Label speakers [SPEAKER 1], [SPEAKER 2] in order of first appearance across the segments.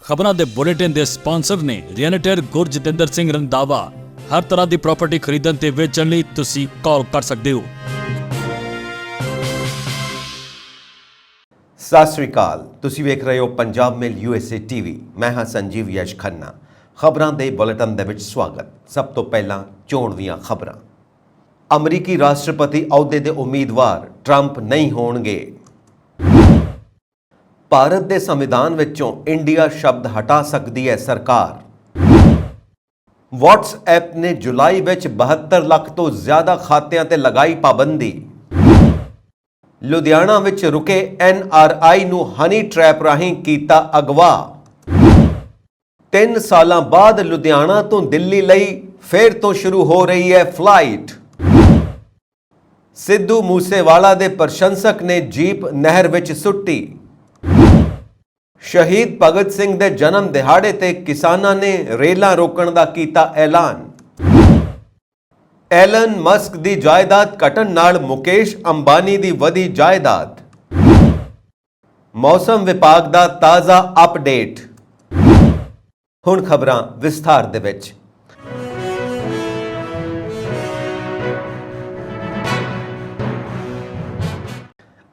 [SPEAKER 1] ਖਬਰਾਂ ਦੇ ਬੁਲੇਟਿਨ ਦੇ ਸਪਾਂਸਰ ਨੇ ਰੀਅਲਟਰ ਗੁਰਜਤਿੰਦਰ ਸਿੰਘ ਰੰਧਾਵਾ। ਹਰ ਤਰ੍ਹਾਂ ਦੀ ਪ੍ਰਾਪਰਟੀ ਖਰੀਦਣ ਤੇ ਵੇਚਣ ਲਈ ਤੁਸੀਂ ਕਾਲ ਕਰ ਸਕਦੇ ਹੋ।
[SPEAKER 2] ਸਤਿ ਸ੍ਰੀ ਅਕਾਲ, ਤੁਸੀਂ ਵੇਖ ਰਹੇ ਹੋ ਪੰਜਾਬ ਮੇਲ USA TV। ਮੈਂ ਹਾਂ ਸੰਜੀਵ ਯਸ਼ ਖੰਨਾ। ਖਬਰਾਂ ਦੇ ਬੁਲੇਟਿਨ ਦੇ ਵਿੱਚ ਸਵਾਗਤ। ਸਭ ਤੋਂ ਪਹਿਲਾਂ ਚੋਣ ਦੀਆਂ ਖਬਰਾਂ। ਅਮਰੀਕੀ ਰਾਸ਼ਟਰਪਤੀ ਅਹੁਦੇ ਦੇ ਉਮੀਦਵਾਰ ਟਰੰਪ ਨਹੀਂ ਹੋਣਗੇ। ਭਾਰਤ ਦੇ ਸੰਵਿਧਾਨ ਵਿੱਚੋਂ ਇੰਡੀਆ ਸ਼ਬਦ ਹਟਾ ਸਕਦੀ ਹੈ ਸਰਕਾਰ। WhatsApp ਨੇ ਜੁਲਾਈ ਵਿੱਚ 72 ਲੱਖ ਤੋਂ ਜ਼ਿਆਦਾ ਖਾਤਿਆਂ ਤੇ ਲਗਾਈ ਪਾਬੰਦੀ। ਲੁਧਿਆਣਾ ਵਿੱਚ ਰੁਕੇ NRI ਨੂੰ ਹਨੀ ਟ੍ਰੈਪ ਰਾਹੀਂ ਕੀਤਾ ਅਗਵਾ। 3 ਸਾਲਾਂ ਬਾਅਦ ਲੁਧਿਆਣਾ ਤੋਂ ਦਿੱਲੀ ਲਈ ਫਿਰ ਤੋਂ ਸ਼ੁਰੂ ਹੋ ਰਹੀ ਹੈ ਫਲਾਈਟ। ਸਿੱਧੂ ਮੂਸੇਵਾਲਾ ਦੇ ਪ੍ਰਸ਼ੰਸਕ ਨੇ ਜੀਪ ਨਹਿਰ ਵਿੱਚ ਸੁੱਟੀ। ਸ਼ਹੀਦ ਭਗਤ ਸਿੰਘ ਦੇ ਜਨਮ ਦਿਹਾੜੇ ਤੇ ਕਿਸਾਨਾਂ ਨੇ ਰੇਲਾਂ ਰੋਕਣ ਦਾ ਕੀਤਾ ਐਲਾਨ। ਐਲਨ ਮਸਕ ਦੀ ਜਾਇਦਾਦ ਘਟਣ ਨਾਲ ਮੁਕੇਸ਼ ਅੰਬਾਨੀ ਦੀ ਵਧੀ ਜਾਇਦਾਦ। ਮੌਸਮ ਵਿਭਾਗ ਦਾ ਤਾਜ਼ਾ ਅਪਡੇਟ। ਹੁਣ ਖਬਰਾਂ ਵਿਸਥਾਰ ਦੇ ਵਿੱਚ।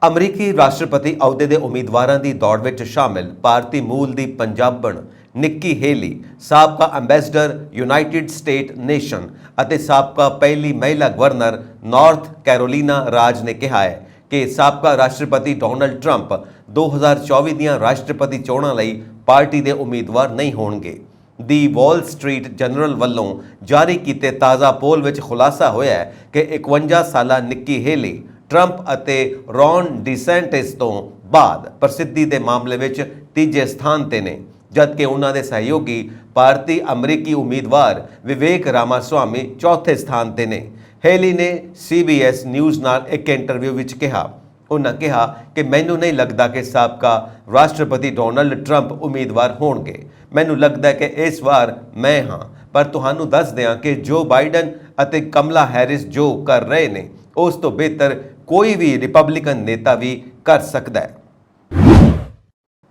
[SPEAKER 2] ਅਮਰੀਕੀ ਰਾਸ਼ਟਰਪਤੀ ਅਹੁਦੇ ਦੇ ਉਮੀਦਵਾਰਾਂ ਦੀ ਦੌੜ ਵਿੱਚ ਸ਼ਾਮਿਲ ਭਾਰਤੀ ਮੂਲ ਦੀ ਪੰਜਾਬਣ ਨਿੱਕੀ ਹੇਲੀ, ਸਾਬਕਾ ਅੰਬੈਸਡਰ ਯੂਨਾਈਟਿਡ ਸਟੇਟ ਨੇਸ਼ਨ ਅਤੇ ਸਾਬਕਾ ਪਹਿਲੀ ਮਹਿਲਾ ਗਵਰਨਰ ਨਾਰਥ ਕੈਰੋਲੀਨਾ ਰਾਜ ਨੇ ਕਿਹਾ ਹੈ ਕਿ ਸਾਬਕਾ ਰਾਸ਼ਟਰਪਤੀ ਡੋਨਲਡ ਟਰੰਪ 2024 ਦੀਆਂ ਰਾਸ਼ਟਰਪਤੀ ਚੋਣਾਂ ਲਈ ਪਾਰਟੀ ਦੇ ਉਮੀਦਵਾਰ ਨਹੀਂ ਹੋਣਗੇ। ਦੀ ਵਾਲ ਸਟਰੀਟ ਜਨਰਲ ਵੱਲੋਂ ਜਾਰੀ ਕੀਤੇ ਤਾਜ਼ਾ ਪੋਲ ਵਿੱਚ ਖੁਲਾਸਾ ਹੋਇਆ ਹੈ ਕਿ 51 ਸਾਲਾ ਨਿੱਕੀ ਹੇਲੀ ਟਰੰਪ ਅਤੇ ਰੌਨ ਡੀਸੈਂਟਿਸ ਤੋਂ ਬਾਅਦ ਪ੍ਰਸਿੱਧੀ ਦੇ ਮਾਮਲੇ ਵਿੱਚ ਤੀਜੇ ਸਥਾਨ ਤੇ ਨੇ, ਜਦਕਿ ਉਹਨਾਂ ਦੇ ਸਹਿਯੋਗੀ ਭਾਰਤੀ ਅਮਰੀਕੀ ਉਮੀਦਵਾਰ ਵਿਵੇਕ ਰਾਮਾਸਵਾਮੀ ਚੌਥੇ ਸਥਾਨ ਤੇ ਨੇ। ਹੇਲੀ ਨੇ CBS ਨਿਊਜ਼ ਨਾਲ ਇੱਕ ਇੰਟਰਵਿਊ ਵਿੱਚ ਉਹਨਾਂ ਕਿਹਾ ਕਿ ਮੈਨੂੰ ਨਹੀਂ ਲੱਗਦਾ ਕਿ ਸਾਬਕਾ ਰਾਸ਼ਟਰਪਤੀ ਡੋਨਲਡ ਟਰੰਪ ਉਮੀਦਵਾਰ ਹੋਣਗੇ। ਮੈਨੂੰ ਲੱਗਦਾ ਕਿ ਇਸ ਵਾਰ ਮੈਂ ਹਾਂ, ਪਰ ਤੁਹਾਨੂੰ ਦੱਸ ਦਿਆਂ ਕਿ ਜੋ ਬਾਈਡਨ ਅਤੇ ਕਮਲਾ ਹੈਰਿਸ ਜੋ ਕਰ ਰਹੇ ਨੇ ਉਸ ਤੋਂ ਬਿਹਤਰ ਕੋਈ ਵੀ ਰਿਪਬਲਿਕਨ ਨੇਤਾ ਵੀ ਕਰ ਸਕਦਾ ਹੈ।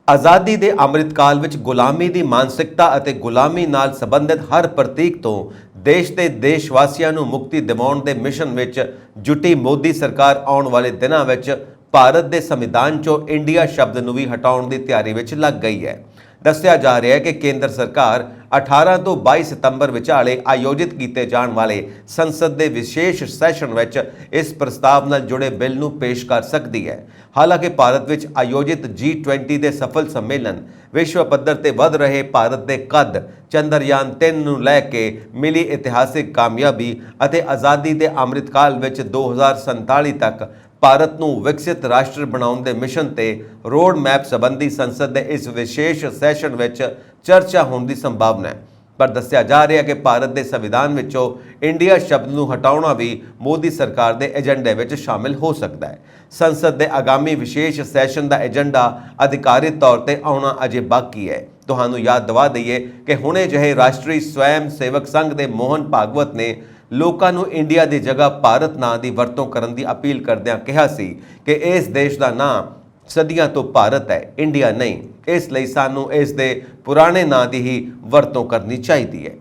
[SPEAKER 2] ਆਜ਼ਾਦੀ ਦੇ ਅੰਮ੍ਰਿਤਕਾਲ ਵਿੱਚ ਗੁਲਾਮੀ ਦੀ ਮਾਨਸਿਕਤਾ ਅਤੇ ਗੁਲਾਮੀ ਨਾਲ ਸੰਬੰਧਿਤ ਹਰ ਪ੍ਰਤੀਕ ਤੋਂ ਦੇਸ਼ ਦੇ ਦੇਸ਼ ਵਾਸੀਆਂ ਨੂੰ ਮੁਕਤੀ ਦਿਵਾਉਣ ਦੇ ਮਿਸ਼ਨ ਵਿੱਚ ਜੁਟੀ ਮੋਦੀ ਸਰਕਾਰ ਆਉਣ ਵਾਲੇ ਦਿਨਾਂ ਵਿੱਚ ਭਾਰਤ ਦੇ ਸੰਵਿਧਾਨ 'ਚੋਂ ਇੰਡੀਆ ਸ਼ਬਦ ਨੂੰ ਵੀ ਹਟਾਉਣ ਦੀ ਤਿਆਰੀ ਵਿੱਚ ਲੱਗ ਗਈ ਹੈ। ਦੱਸਿਆ ਜਾ ਰਿਹਾ ਹੈ ਕਿ ਕੇਂਦਰ ਸਰਕਾਰ 18 ਤੋਂ 22 ਸਤੰਬਰ ਵਿਚਾਲੇ ਆਯੋਜਿਤ ਕੀਤੇ ਜਾਣ ਵਾਲੇ ਸੰਸਦ ਦੇ ਵਿਸ਼ੇਸ਼ ਸੈਸ਼ਨ ਵਿੱਚ ਇਸ ਪ੍ਰਸਤਾਵ ਨਾਲ ਜੁੜੇ ਬਿੱਲ ਨੂੰ ਪੇਸ਼ ਕਰ ਸਕਦੀ ਹੈ। ਹਾਲਾਂਕਿ ਭਾਰਤ ਵਿੱਚ ਆਯੋਜਿਤ G20 ਦੇ ਸਫਲ ਸੰਮੇਲਨ, ਵਿਸ਼ਵ ਪੱਧਰ ਤੇ ਵਧ ਰਹੇ ਭਾਰਤ ਦੇ ਕੱਦ, ਚੰਦਰਯਾਨ 3 ਨੂੰ ਲੈ ਕੇ ਮਿਲੀ ਇਤਿਹਾਸਿਕ ਕਾਮਯਾਬੀ ਅਤੇ ਆਜ਼ਾਦੀ ਦੇ ਅੰਮ੍ਰਿਤਕਾਲ ਵਿੱਚ 2047 ਤੱਕ ਭਾਰਤ ਨੂੰ ਵਿਕਸਿਤ ਰਾਸ਼ਟਰ ਬਣਾਉਣ ਦੇ ਮਿਸ਼ਨ ਤੇ ਰੋਡ ਮੈਪ ਸੰਬੰਧੀ ਸੰਸਦ ਦੇ ਇਸ ਵਿਸ਼ੇਸ਼ ਸੈਸ਼ਨ ਵਿੱਚ ਚਰਚਾ ਹੋਣ ਦੀ ਸੰਭਾਵਨਾ ਹੈ। ਪਰ ਦੱਸਿਆ ਜਾ ਰਿਹਾ ਹੈ ਕਿ ਭਾਰਤ ਦੇ ਸੰਵਿਧਾਨ ਵਿੱਚੋਂ ਇੰਡੀਆ ਸ਼ਬਦ ਨੂੰ ਹਟਾਉਣਾ ਵੀ ਮੋਦੀ ਸਰਕਾਰ ਦੇ ਏਜੰਡੇ ਵਿੱਚ ਸ਼ਾਮਿਲ ਹੋ ਸਕਦਾ ਹੈ। ਸੰਸਦ ਦੇ ਆਗਾਮੀ ਵਿਸ਼ੇਸ਼ ਸੈਸ਼ਨ ਦਾ ਏਜੰਡਾ ਅਧਿਕਾਰਿਤ ਤੌਰ ਤੇ ਆਉਣਾ ਅਜੇ ਬਾਕੀ ਹੈ। ਤੁਹਾਨੂੰ ਯਾਦ ਦਿਵਾ ਦਈਏ ਕਿ ਹੁਣੇ ਜਿਹੇ ਰਾਸ਼ਟਰੀ ਸਵੈਮ ਸੇਵਕ ਸੰਘ ਦੇ ਮੋਹਨ ਭਾਗਵਤ ਨੇ ਲੋਕਾਂ ਨੂੰ ਇੰਡੀਆ ਦੀ ਜਗ੍ਹਾ ਭਾਰਤ ਨਾਂ ਦੀ ਵਰਤੋਂ ਕਰਨ ਦੀ ਅਪੀਲ ਕਰਦਿਆਂ ਕਿਹਾ ਸੀ ਕਿ ਇਸ ਦੇਸ਼ ਦਾ ਨਾਂ ਸਦੀਆਂ ਤੋਂ ਭਾਰਤ ਹੈ, ਇੰਡੀਆ ਨਹੀਂ। ਇਸ ਲਈ ਸਾਨੂੰ ਇਸ ਦੇ ਪੁਰਾਣੇ ਨਾਂ ਦੀ ਹੀ ਵਰਤੋਂ ਕਰਨੀ ਚਾਹੀਦੀ ਹੈ।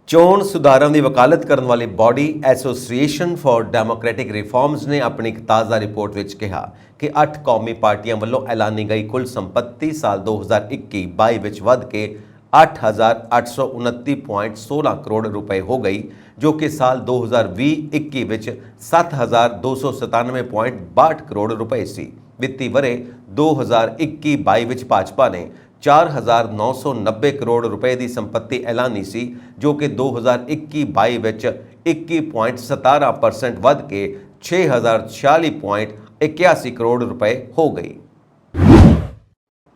[SPEAKER 2] ਚੋਣ ਸੁਧਾਰਾਂ ਦੀ ਵਕਾਲਤ ਕਰਨ ਵਾਲੀ body association for democratic reforms ਨੇ ਆਪਣੀ ਇੱਕ ਤਾਜ਼ਾ ਰਿਪੋਰਟ ਵਿੱਚ ਕਿਹਾ ਕਿ 8 ਕੌਮੀ ਪਾਰਟੀਆਂ ਵੱਲੋਂ ਐਲਾਨੀ ਗਈ ਕੁੱਲ ਸੰਪੱਤੀ ਸਾਲ 2021-22 ਵਿੱਚ ਵੱਧ ਕੇ 8,829.16 ਕਰੋੜ ਰੁਪਏ ਹੋ ਗਈ, ਜੋ ਕਿ ਸਾਲ 2020-21 ਵਿੱਚ 7,297.62 ਕਰੋੜ ਰੁਪਏ ਸੀ। ਵਿੱਤੀ ਵਰੇ 2021-22 ਵਿੱਚ ਭਾਜਪਾ ਨੇ 4,990 ਕਰੋੜ ਰੁਪਏ ਦੀ ਸੰਪत्ति ਐਲਾਨੀ ਸੀ, ਜੋ ਕਿ 2021-22 ਵਿੱਚ 21.17% ਵੱਧ ਕੇ 6,046.81 ਕਰੋੜ ਰੁਪਏ ਹੋ ਗਈ।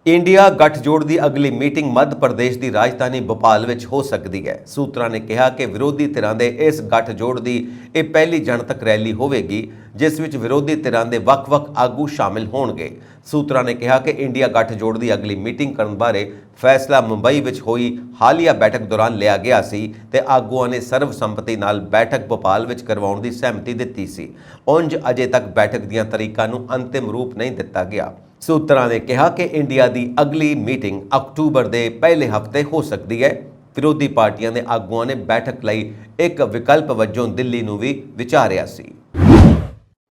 [SPEAKER 2] ਇੰਡੀਆ ਗੱਠਜੋੜ ਦੀ ਅਗਲੀ ਮੀਟਿੰਗ ਮੱਧ ਪ੍ਰਦੇਸ਼ ਦੀ ਰਾਜਧਾਨੀ ਭੋਪਾਲ ਵਿੱਚ ਹੋ ਸਕਦੀ ਹੈ। ਸੂਤਰਾਂ ਨੇ ਕਿਹਾ ਕਿ ਵਿਰੋਧੀ ਧਿਰਾਂ ਦੇ ਇਸ ਗੱਠਜੋੜ ਦੀ ਇਹ ਪਹਿਲੀ ਜਨਤਕ ਰੈਲੀ ਹੋਵੇਗੀ, ਜਿਸ ਵਿੱਚ ਵਿਰੋਧੀ ਧਿਰਾਂ ਦੇ ਵੱਖ-ਵੱਖ ਆਗੂ ਸ਼ਾਮਿਲ ਹੋਣਗੇ। ਸੂਤਰਾਂ ਨੇ ਕਿਹਾ ਕਿ ਇੰਡੀਆ ਗੱਠਜੋੜ ਦੀ ਅਗਲੀ ਮੀਟਿੰਗ ਕਰਨ ਬਾਰੇ ਫੈਸਲਾ ਮੁੰਬਈ ਵਿੱਚ ਹੋਈ ਹਾਲੀਆ ਬੈਠਕ ਦੌਰਾਨ ਲਿਆ ਗਿਆ ਸੀ ਤੇ ਆਗੂਆਂ ਨੇ ਸਰਵਸੰਮਤੀ ਨਾਲ ਬੈਠਕ ਭੋਪਾਲ ਵਿੱਚ ਕਰਵਾਉਣ ਦੀ ਸਹਿਮਤੀ ਦਿੱਤੀ ਸੀ। ਉਂਝ ਅਜੇ ਤੱਕ ਬੈਠਕ ਦੀਆਂ ਤਰੀਕਾਂ ਨੂੰ ਅੰਤਿਮ ਰੂਪ ਨਹੀਂ ਦਿੱਤਾ ਗਿਆ। ਸੂਤਰਾਂ ਨੇ ਕਿਹਾ ਕਿ ਇੰਡੀਆ ਦੀ ਅਗਲੀ ਮੀਟਿੰਗ ਅਕਤੂਬਰ ਦੇ ਪਹਿਲੇ ਹਫ਼ਤੇ ਹੋ ਸਕਦੀ ਹੈ। ਵਿਰੋਧੀ ਪਾਰਟੀਆਂ ਦੇ ਆਗੂਆਂ ਨੇ ਬੈਠਕ ਲਈ ਇੱਕ ਵਿਕਲਪ ਵਜੋਂ ਦਿੱਲੀ ਨੂੰ ਵੀ ਵਿਚਾਰਿਆ ਸੀ।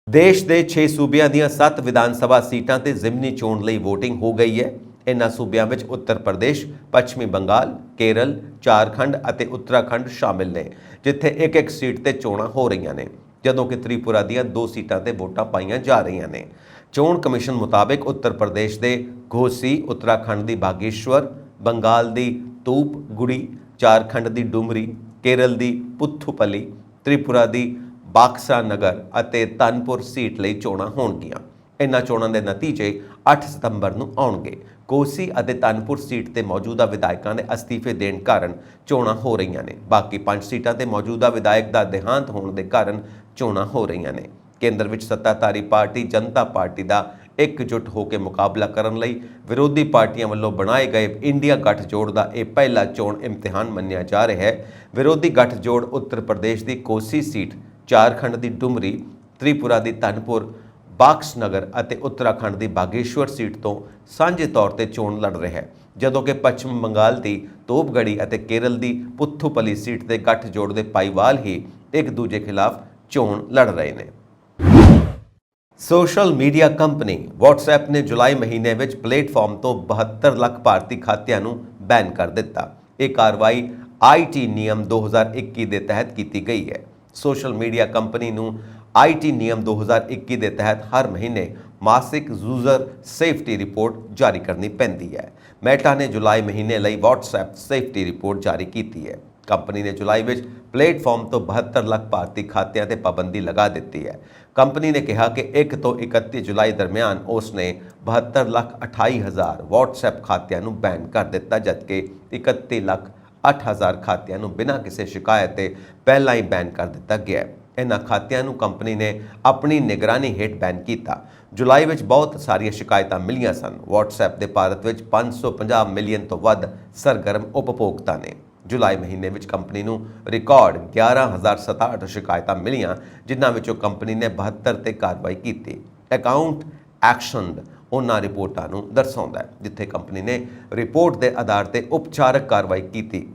[SPEAKER 2] ਦੇਸ਼ ਦੇ 6 ਸੂਬਿਆਂ ਦੀਆਂ 7 ਵਿਧਾਨ ਸਭਾ ਸੀਟਾਂ ਤੇ ਜ਼ਿਮਨੀ ਚੋਣ ਲਈ VOTING ਹੋ ਗਈ ਹੈ। ਇਨ੍ਹਾਂ ਸੂਬਿਆਂ ਵਿੱਚ ਉੱਤਰ ਪ੍ਰਦੇਸ਼, ਪੱਛਮੀ ਬੰਗਾਲ, ਕੇਰਲ, ਝਾਰਖੰਡ ਅਤੇ ਉੱਤਰਾਖੰਡ ਸ਼ਾਮਿਲ ਨੇ, ਜਿੱਥੇ ਇੱਕ-ਇੱਕ ਸੀਟ ਤੇ ਚੋਣਾਂ ਹੋ ਰਹੀਆਂ ਨੇ, ਜਦੋਂ ਕਿ ਤ੍ਰਿਪੁਰਾ ਦੀਆਂ 2 ਸੀਟਾਂ ਤੇ ਵੋਟਾਂ ਪਾਈਆਂ ਜਾ ਰਹੀਆਂ ਨੇ। ਚੋਣ ਕਮਿਸ਼ਨ ਮੁਤਾਬਕ ਉੱਤਰ ਪ੍ਰਦੇਸ਼ ਦੇ ਘੋਸੀ, ਉੱਤਰਾਖੰਡ ਦੀ ਬਾਗੇਸ਼ਵਰ, ਬੰਗਾਲ ਦੀ ਤੂਪਗੁੜੀ, ਝਾਰਖੰਡ ਦੀ ਡੁਮਰੀ, ਕੇਰਲ ਦੀ ਪੁਥੁਪਲੀ, ਤ੍ਰਿਪੁਰਾ ਦੀ ਬਾਕਸਾ ਨਗਰ ਅਤੇ ਧਨਪੁਰ ਸੀਟ ਲਈ ਚੋਣਾਂ ਹੋਣਗੀਆਂ। ਇਨ੍ਹਾਂ ਚੋਣਾਂ ਦੇ ਨਤੀਜੇ 8 ਸਤੰਬਰ ਨੂੰ ਆਉਣਗੇ। ਕੋਸੀ ਅਤੇ ਧਨਪੁਰ ਸੀਟ ਤੇ ਮੌਜੂਦਾ ਵਿਧਾਇਕਾਂ ਦੇ ਅਸਤੀਫੇ ਦੇਣ ਕਾਰਨ ਚੋਣਾਂ ਹੋ ਰਹੀਆਂ ਨੇ। ਬਾਕੀ 5 ਸੀਟਾਂ ਤੇ ਮੌਜੂਦਾ ਵਿਧਾਇਕ ਦਾ ਦੇਹਾਂਤ ਹੋਣ ਦੇ ਕਾਰਨ ਚੋਣਾਂ ਹੋ ਰਹੀਆਂ ਨੇ। ਕੇਂਦਰ ਵਿੱਚ ਸੱਤਾਧਾਰੀ ਪਾਰਟੀ ਜਨਤਾ ਪਾਰਟੀ ਦਾ ਇਕਜੁੱਟ ਹੋ ਕੇ ਮੁਕਾਬਲਾ ਕਰਨ ਲਈ ਵਿਰੋਧੀ ਪਾਰਟੀਆਂ ਵੱਲੋਂ ਬਣਾਏ ਗਏ ਇੰਡੀਆ ਗੱਠਜੋੜ ਦਾ ਇਹ ਪਹਿਲਾ ਚੋਣ ਇਮਤਿਹਾਨ ਮੰਨਿਆ ਜਾ ਰਿਹਾ ਹੈ। ਵਿਰੋਧੀ ਗੱਠਜੋੜ ਉੱਤਰ ਪ੍ਰਦੇਸ਼ ਦੀ ਕੋਸੀ ਸੀਟ, ਝਾਰਖੰਡ ਦੀ ਡੁਮਰੀ, ਤ੍ਰਿਪੁਰਾ ਦੀ ਧਨਪੁਰ, ਬਾਕਸ ਨਗਰ ਅਤੇ ਉੱਤਰਾਖੰਡ ਦੀ ਬਾਗੇਸ਼ਵਰ ਸੀਟ ਤੋਂ ਸਾਂਝੇ ਤੌਰ ਤੇ ਚੋਣ ਲੜ ਰਿਹਾ ਹੈ, ਜਦੋਂ ਕਿ ਪੱਛਮ ਬੰਗਾਲ ਦੀ ਤੋਪਗੜੀ ਅਤੇ ਕੇਰਲ ਦੀ ਪੁਥੁਪਲੀ ਸੀਟ ਤੇ ਗੱਠਜੋੜ ਦੇ ਭਾਈਵਾਲ ਹੀ ਇੱਕ ਦੂਜੇ ਖਿਲਾਫ ਚੋਣ ਲੜ ਰਹੇ ਨੇ। ਸੋਸ਼ਲ ਮੀਡੀਆ ਕੰਪਨੀ WhatsApp ਨੇ ਜੁਲਾਈ ਮਹੀਨੇ ਵਿੱਚ ਪਲੇਟਫਾਰਮ ਤੋਂ 72 ਲੱਖ ਭਾਰਤੀ ਖਾਤਿਆਂ ਨੂੰ ਬੈਨ ਕਰ ਦਿੱਤਾ। ਇਹ ਕਾਰਵਾਈ IT ਨਿਯਮ 2021 ਦੇ ਤਹਿਤ ਕੀਤੀ ਗਈ ਹੈ। ਸੋਸ਼ਲ ਮੀਡੀਆ ਕੰਪਨੀ ਨੂੰ IT ਨਿਯਮ 2021 ਦੇ ਤਹਿਤ ਹਰ ਮਹੀਨੇ ਮਾਸਿਕ ਯੂਜ਼ਰ ਸੇਫਟੀ ਰਿਪੋਰਟ ਜਾਰੀ ਕਰਨੀ ਪੈਂਦੀ ਹੈ। ਮੈਟਾ ਨੇ ਜੁਲਾਈ ਮਹੀਨੇ ਲਈ WhatsApp ਸੇਫਟੀ ਰਿਪੋਰਟ ਜਾਰੀ ਕੀਤੀ ਹੈ। ਕੰਪਨੀ ਨੇ ਜੁਲਾਈ ਵਿੱਚ ਪਲੇਟਫਾਰਮ ਤੋਂ 72 ਲੱਖ ਭਾਰਤੀ ਖਾਤਿਆਂ ਤੇ ਪਾਬੰਦੀ ਲਗਾ ਦਿੱਤੀ ਹੈ। ਕੰਪਨੀ ਨੇ ਕਿਹਾ ਕਿ 1 ਤੋਂ 31 ਜੁਲਾਈ ਦਰਮਿਆਨ ਉਸ ਨੇ 72 ਲੱਖ 28 ਹਜ਼ਾਰ WhatsApp ਖਾਤਿਆਂ ਨੂੰ ਬੈਨ ਕਰ ਦਿੱਤਾ, ਜਦਕਿ 31 ਲੱਖ 8 ਹਜ਼ਾਰ ਖਾਤਿਆਂ ਨੂੰ ਬਿਨਾਂ ਕਿਸੇ ਸ਼ਿਕਾਇਤ ਦੇ ਪਹਿਲਾਂ ਹੀ ਬੈਨ ਕਰ ਦਿੱਤਾ ਗਿਆ। ਇਨ੍ਹਾਂ ਖਾਤਿਆਂ ਨੂੰ ਕੰਪਨੀ ਨੇ ਆਪਣੀ ਨਿਗਰਾਨੀ ਹੇਠ ਬੈਨ ਕੀਤਾ। ਜੁਲਾਈ ਵਿੱਚ ਬਹੁਤ ਸਾਰੀਆਂ ਸ਼ਿਕਾਇਤਾਂ ਮਿਲੀਆਂ ਸਨ। WhatsApp ਦੇ ਭਾਰਤ ਵਿੱਚ 550 ਮਿਲੀਅਨ ਤੋਂ ਵੱਧ ਸਰਗਰਮ ਉਪਭੋਗਤਾ ਨੇ। ਜੁਲਾਈ ਮਹੀਨੇ ਵਿੱਚ ਕੰਪਨੀ ਨੂੰ ਰਿਕਾਰਡ 11,067 ਸ਼ਿਕਾਇਤਾਂ ਮਿਲੀਆਂ, ਜਿਨ੍ਹਾਂ ਵਿੱਚੋਂ ਕੰਪਨੀ ਨੇ 72 ਤੇ ਕਾਰਵਾਈ ਕੀਤੀ। ਅਕਾਊਂਟ ਐਕਸ਼ਨਡ ਉਹਨਾਂ ਰਿਪੋਰਟਾਂ ਨੂੰ ਦਰਸਾਉਂਦਾ ਹੈ ਜਿੱਥੇ ਕੰਪਨੀ ਨੇ ਰਿਪੋਰਟ ਦੇ ਆਧਾਰ ਤੇ ਉਪਚਾਰਕ ਕਾਰਵਾਈ ਕੀਤੀ,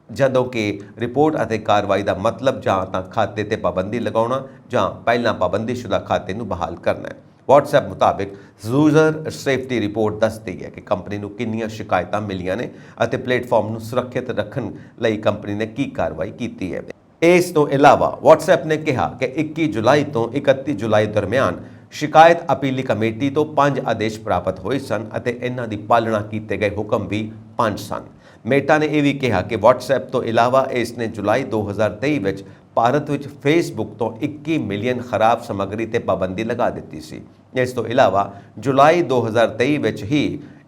[SPEAKER 2] ਜਦੋਂ ਕਿ ਰਿਪੋਰਟ ਅਤੇ ਕਾਰਵਾਈ ਦਾ ਮਤਲਬ ਜਾਂ ਤਾਂ ਖਾਤੇ ਤੇ ਪਾਬੰਦੀ ਲਗਾਉਣਾ ਜਾਂ ਪਹਿਲਾਂ ਪਾਬੰਦੀਸ਼ੁਦਾ ਖਾਤੇ ਨੂੰ ਬਹਾਲ ਕਰਨਾ ਹੈ। WhatsApp ਮੁਤਾਬਕ ਯੂਜ਼ਰ ਸੇਫਟੀ ਰਿਪੋਰਟ ਦੱਸਦੀ ਹੈ ਕਿ ਕੰਪਨੀ ਨੂੰ ਕਿੰਨੀਆਂ ਸ਼ਿਕਾਇਤਾਂ ਮਿਲੀਆਂ ਨੇ ਅਤੇ ਪਲੇਟਫਾਰਮ ਨੂੰ ਸੁਰੱਖਿਅਤ ਰੱਖਣ ਲਈ ਕੰਪਨੀ ਨੇ ਕੀ ਕਾਰਵਾਈ ਕੀਤੀ ਹੈ। ਇਸ ਤੋਂ ਇਲਾਵਾ WhatsApp ਨੇ ਕਿਹਾ ਕਿ 21 ਜੁਲਾਈ ਤੋਂ 31 ਜੁਲਾਈ ਦਰਮਿਆਨ ਸ਼ਿਕਾਇਤ ਅਪੀਲੀ ਕਮੇਟੀ ਤੋਂ 5 ਆਦੇਸ਼ ਪ੍ਰਾਪਤ ਹੋਏ ਸਨ ਅਤੇ ਇਹਨਾਂ ਦੀ ਪਾਲਣਾ ਕੀਤੇ ਗਏ ਹੁਕਮ ਵੀ 5 ਸਨ। ਮੇਟਾ ਨੇ ਇਹ ਵੀ ਕਿਹਾ ਕਿ WhatsApp ਤੋਂ ਇਲਾਵਾ ਇਸ ਨੇ ਜੁਲਾਈ 2023 ਵਿੱਚ ਭਾਰਤ ਵਿੱਚ Facebook ਤੋਂ 21 ਮਿਲੀਅਨ ਖਰਾਬ ਸਮੱਗਰੀ ਤੇ ਪਾਬੰਦੀ ਲਗਾ ਦਿੱਤੀ ਸੀ। ਇਸ ਤੋਂ ਇਲਾਵਾ ਜੁਲਾਈ 2023 ਵਿੱਚ ਹੀ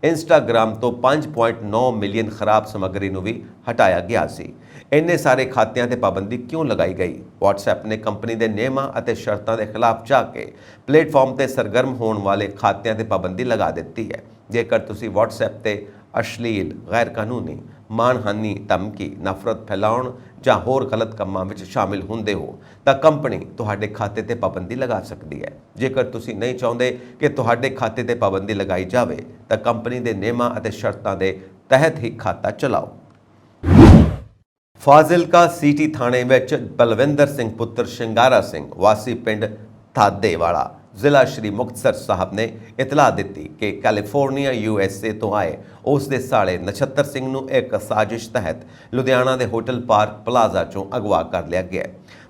[SPEAKER 2] Instagram ਤੋਂ 5.9 ਮਿਲੀਅਨ ਖਰਾਬ ਸਮੱਗਰੀ ਨੂੰ ਵੀ ਹਟਾਇਆ ਗਿਆ ਸੀ। ਇੰਨੇ ਸਾਰੇ ਖਾਤਿਆਂ ਤੇ ਪਾਬੰਦੀ ਕਿਉਂ ਲਗਾਈ ਗਈ? WhatsApp ਨੇ ਕੰਪਨੀ ਦੇ ਨਿਯਮਾਂ ਅਤੇ ਸ਼ਰਤਾਂ ਦੇ ਖਿਲਾਫ ਜਾ ਕੇ ਪਲੇਟਫਾਰਮ ਤੇ ਸਰਗਰਮ ਹੋਣ ਵਾਲੇ ਖਾਤਿਆਂ ਤੇ ਪਾਬੰਦੀ ਲਗਾ ਦਿੱਤੀ ਹੈ। ਜੇਕਰ ਤੁਸੀਂ WhatsApp ਤੇ ਅਸ਼ਲੀਲ, ਗੈਰ ਕਾਨੂੰਨੀ, ਮਾਣਹਾਨੀ, ਧਮਕੀ, ਨਫ਼ਰਤ ਫੈਲਾਉਣ ਜਾਂ ਹੋਰ ਗਲਤ ਕੰਮਾਂ ਵਿੱਚ ਸ਼ਾਮਿਲ ਹੁੰਦੇ ਹੋ ਤਾਂ ਕੰਪਨੀ ਤੁਹਾਡੇ ਖਾਤੇ ਤੇ ਪਾਬੰਦੀ ਲਗਾ ਸਕਦੀ ਹੈ। ਜੇਕਰ ਤੁਸੀਂ ਨਹੀਂ ਚਾਹੁੰਦੇ ਕਿ ਤੁਹਾਡੇ ਖਾਤੇ ਤੇ ਪਾਬੰਦੀ ਲਗਾਈ ਜਾਵੇ ਤਾਂ ਕੰਪਨੀ ਦੇ ਨਿਯਮਾਂ ਅਤੇ ਸ਼ਰਤਾਂ ਦੇ ਤਹਿਤ ਹੀ ਖਾਤਾ ਚਲਾਓ। ਫਾਜ਼ਿਲਕਾ ਸਿਟੀ ਥਾਣੇ ਵਿੱਚ ਬਲਵਿੰਦਰ ਸਿੰਘ ਪੁੱਤਰ ਸ਼ਿੰਗਾਰਾ ਸਿੰਘ ਵਾਸੀ ਪਿੰਡ ਥਾਦੇਵਾਲਾ ਜ਼ਿਲ੍ਹਾ ਸ਼੍ਰੀ ਮੁਕਤਸਰ ਸਾਹਿਬ ਨੇ ਇਤਲਾਹ ਦਿੱਤੀ ਕਿ ਕੈਲੀਫੋਰਨੀਆ USA ਤੋਂ ਆਏ ਉਸ ਦੇ ਸਾਲੇ ਨਛੱਤਰ ਸਿੰਘ ਨੂੰ ਇੱਕ ਸਾਜ਼ਿਸ਼ ਤਹਿਤ ਲੁਧਿਆਣਾ ਦੇ ਹੋਟਲ ਪਾਰਕ ਪਲਾਜ਼ਾ ਚੋਂ ਅਗਵਾ ਕਰ ਲਿਆ ਗਿਆ।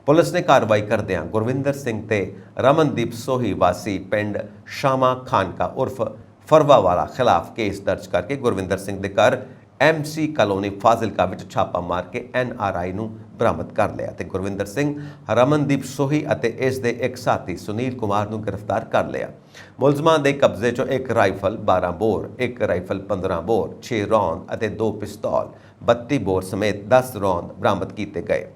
[SPEAKER 2] ਪੁਲਿਸ ਨੇ ਕਾਰਵਾਈ ਕਰਦਿਆਂ ਗੁਰਵਿੰਦਰ ਸਿੰਘ ਤੇ ਰਮਨਦੀਪ ਸੋਹੀ ਵਾਸੀ ਪਿੰਡ ਸ਼ਾਮਾ ਖਾਨਕਾ ਉਰਫ ਫਰਵਾਵਾਲਾ ਖਿਲਾਫ ਕੇਸ ਦਰਜ ਕਰਕੇ ਗੁਰਵਿੰਦਰ ਸਿੰਘ ਦੇ ਘਰ MC ਕਾਲੋਨੀ ਫਾਜ਼ਿਲਕਾ ਵਿੱਚ ਛਾਪਾ ਮਾਰ ਕੇ NRI ਨੂੰ ਬਰਾਮਦ ਕਰ ਲਿਆ ਤੇ ਗੁਰਵਿੰਦਰ ਸਿੰਘ, ਰਮਨਦੀਪ ਸੋਹੀ ਅਤੇ ਇਸ ਦੇ ਇੱਕ ਸਾਥੀ ਸੁਨੀਲ ਕੁਮਾਰ ਨੂੰ ਗ੍ਰਿਫਤਾਰ ਕਰ ਲਿਆ। ਮੁਲਜ਼ਮਾਂ ਦੇ ਕਬਜ਼ੇ 'ਚੋਂ ਇੱਕ ਰਾਈਫਲ 12 ਬੋਰ, ਇੱਕ ਰਾਈਫਲ 15 ਬੋਰ, 6 ਰੌਂਦ ਅਤੇ 2 ਪਿਸਤੌਲ 32 ਬੋਰ ਸਮੇਤ 10 ਰੌਂਦ ਬਰਾਮਦ ਕੀਤੇ ਗਏ।